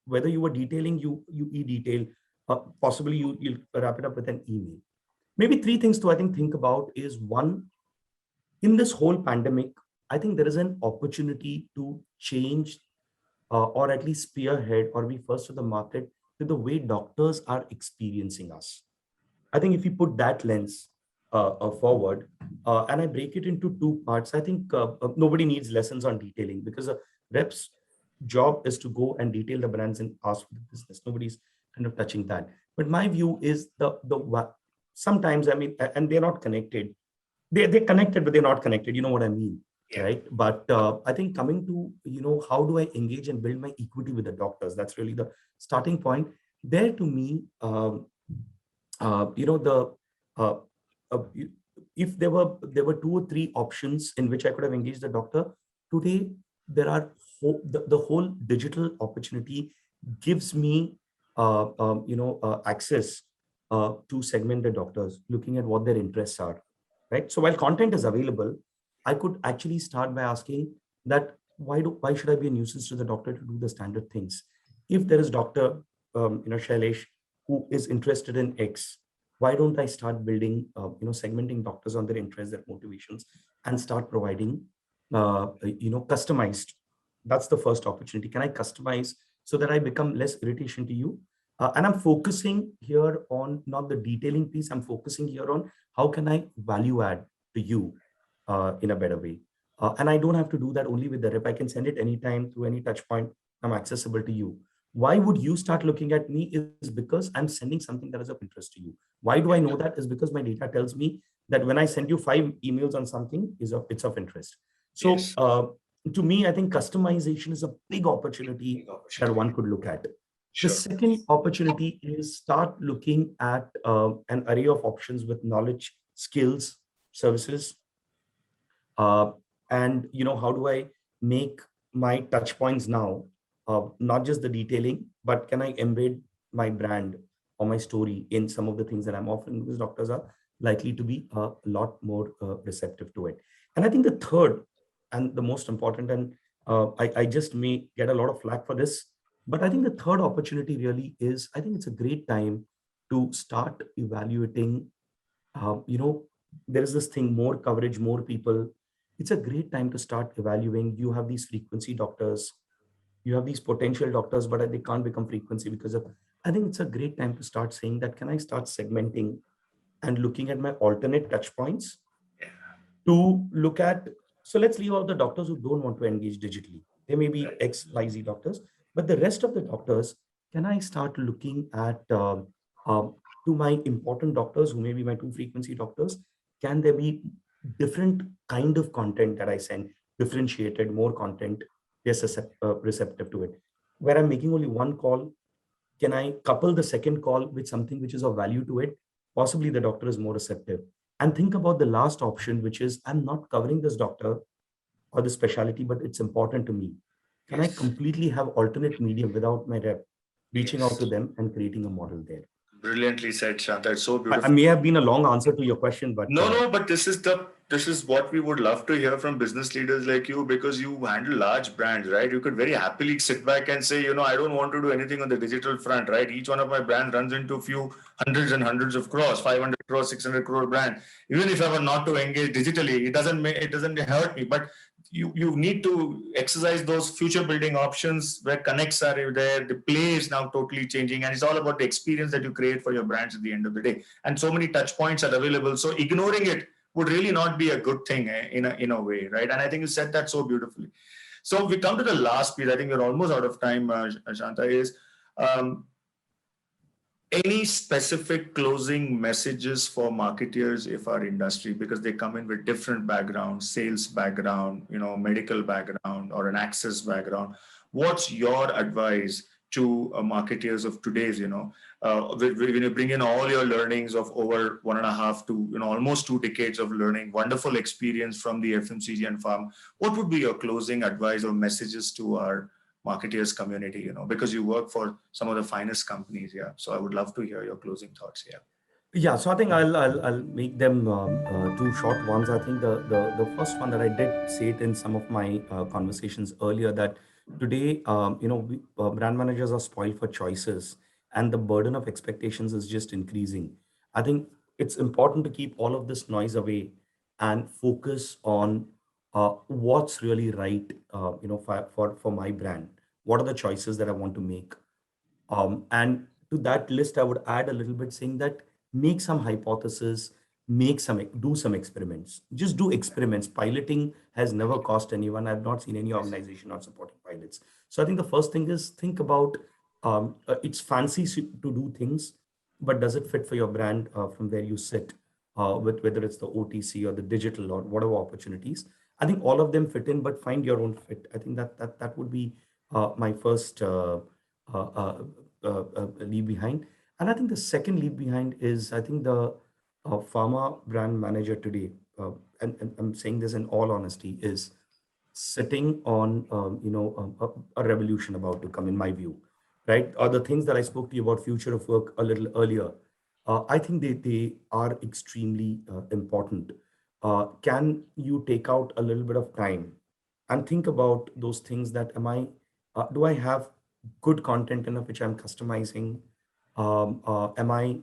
whether you were detailing, you e-detail, possibly you'll wrap it up with an email. Maybe 3 things to, I think about is, one, in this whole pandemic, I think there is an opportunity to change or at least spearhead or be first to the market with the way doctors are experiencing us. I think if you put that lens forward, and I break it into 2 parts, I think nobody needs lessons on detailing, because a rep's job is to go and detail the brands and ask for the business. Nobody's kind of touching that. But my view is sometimes, I mean, and they're not connected. They're connected, but they're not connected. You know what I mean? right? But I think coming to, how do I engage and build my equity with the doctors? That's really the starting point. There to me, the uh, you- if there were two or three options in which I could have engaged the doctor. Today, there are the whole digital opportunity gives me access to segment the doctors, looking at what their interests are, right? So while content is available, I could actually start by asking that why should I be a nuisance to the doctor to do the standard things? If there is doctor Shailesh, who is interested in X, why don't I start building segmenting doctors on their interests, their motivations, and start providing customized. That's the first opportunity. Can I customize so that I become less irritation to you? And I'm focusing here on not the detailing piece. I'm focusing here on how can I value add to you in a better way. And I don't have to do that only with the rep. I can send it anytime through any touch point. I'm accessible to you. Why would you start looking at me is because I'm sending something that is of interest to you. Why do I know that? Is because my data tells me that when I send you 5 emails on something, it's of interest. So Yes. To me, I think customization is a big opportunity that one could look at. The Sure. second opportunity is start looking at an array of options with knowledge, skills, services, uh, and how do I make my touch points now, not just the detailing, but can I embed my brand or my story in some of the things that I'm offering, because doctors are likely to be a lot more receptive to it. And I think the third and the most important, and I just may get a lot of flack for this, but I think the third opportunity really is, I think it's a great time to start evaluating. There is this thing, more coverage, more people. It's a great time to start evaluating. You have these frequency doctors, you have these potential doctors, but they can't become frequency because of. I think it's a great time to start saying that, can I start segmenting and looking at my alternate touch points to look at. So let's leave out the doctors who don't want to engage digitally. They may be X, Y, Z doctors, but the rest of the doctors, can I start looking at to my important doctors who may be my two frequency doctors? Can there be different kind of content that I send, differentiated, more content? They're receptive to it. Where I'm making only one call, can I couple the second call with something which is of value to it? Possibly the doctor is more receptive. And think about the last option, which is, I'm not covering this doctor or the specialty, but it's important to me. Can I Yes. completely have alternate medium without my rep reaching out Yes. to them and creating a model there? Brilliantly said, Shanta. It's so I beautiful. may have been a long answer to your question, but No, but this is what we would love to hear from business leaders like you, because you handle large brands, right? You could very happily sit back and say, I don't want to do anything on the digital front, right? Each one of my brands runs into a few hundreds and hundreds of crores, 500 crores, 600 crore brand. Even if I were not to engage digitally, it doesn't hurt me. But you need to exercise those future building options where connects are there. The play is now totally changing, and it's all about the experience that you create for your brands at the end of the day. And so many touch points are available. So ignoring it would really not be a good thing in a way, right? And I think you said that so beautifully. So we come to the last piece. I think we're almost out of time, Shanta, is um, any specific closing messages for marketeers if our industry, because they come in with different backgrounds, sales background, medical background, or an access background. What's your advice to marketeers of today's, when you bring in all your learnings of over 1.5 to almost 2 decades of learning, wonderful experience from the FMCG and farm, what would be your closing advice or messages to our marketeers community, because you work for some of the finest companies. Yeah. So I would love to hear your closing thoughts. Yeah. yeah, so I think I'll make them two short ones. I think the first one, that I did say it in some of my conversations earlier, that today brand managers are spoiled for choices, and the burden of expectations is just increasing. I think it's important to keep all of this noise away and focus on what's really right, for my brand. What are the choices that I want to make? And to that list, I would add a little bit saying that make some hypothesis, do some experiments. Just do experiments. Piloting has never cost anyone. I've not seen any organization not supporting pilots. So I think the first thing is, think about, it's fancy to do things, but does it fit for your brand from where you sit, with whether it's the OTC or the digital or whatever opportunities? I think all of them fit in, but find your own fit. I think that would be my first leave behind. And I think the second leave behind is, I think the pharma brand manager today, and I'm saying this in all honesty, is sitting on a revolution about to come, in my view, right? Or the things that I spoke to you about future of work a little earlier, I think they are extremely important. Can you take out a little bit of time and think about those things? That do I have good content enough which I'm customizing? Am I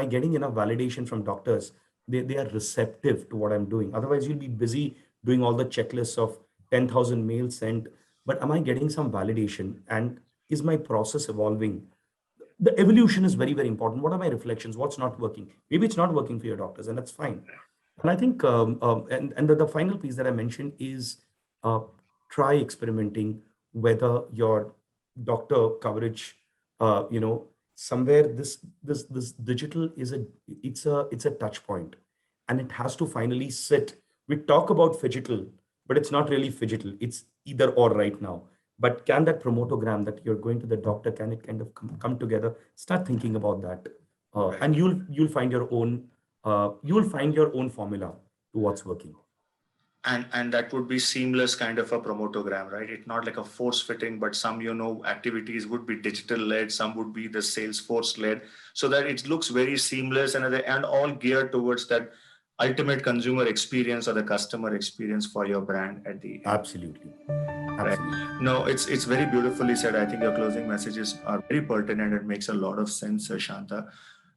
getting enough validation from doctors? They are receptive to what I'm doing. Otherwise, you'll be busy doing all the checklists of 10,000 mails sent. But am I getting some validation? And is my process evolving? The evolution is very, very important. What are my reflections? What's not working? Maybe it's not working for your doctors, and that's fine. And I think, and the final piece that I mentioned is, uh, try experimenting whether your doctor coverage, somewhere this digital is a touch point, and it has to finally sit. We talk about phygital, but it's not really phygital. It's either or right now. But can that promotogram that you're going to the doctor, can it kind of come together? Start thinking about that, and you'll find your own formula to what's working. And that would be seamless kind of a promotogram, right? It's not like a force fitting, but some activities would be digital led, some would be the Salesforce led, so that it looks very seamless and all geared towards that ultimate consumer experience or the customer experience for your brand at the end. Absolutely. Right. No, it's very beautifully said. I think your closing messages are very pertinent. It makes a lot of sense, Shanta.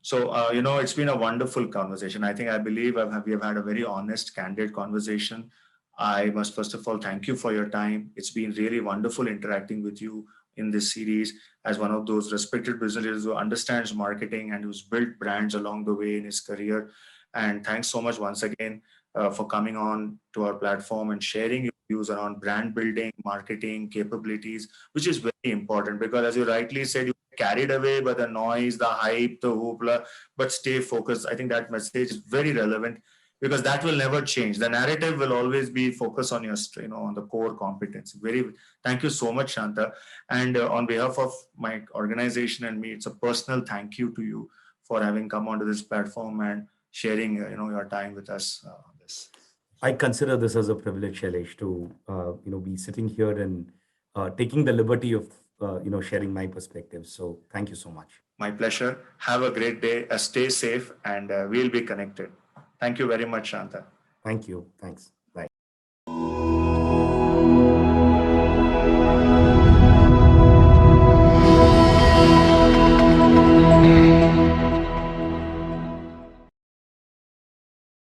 So, it's been a wonderful conversation. I believe we have had a very honest, candid conversation. I must first of all thank you for your time. It's been really wonderful interacting with you in this series as one of those respected business leaders who understands marketing and who's built brands along the way in his career. And thanks so much once again for coming on to our platform and sharing your views around brand building, marketing capabilities, which is very important because, as you rightly said, you get carried away by the noise, the hype, the hoopla, but stay focused. I think that message is very relevant because that will never change. The narrative will always be focused on your, on the core competence. Thank you so much, Shanta. And on behalf of my organization and me, it's a personal thank you to you for having come onto this platform and sharing, your time with us on this. I consider this as a privilege, Shailesh, to be sitting here and taking the liberty of sharing my perspective. So thank you so much. My pleasure. Have a great day. Stay safe, and we'll be connected. Thank you very much, Shanta. Thank you. Thanks.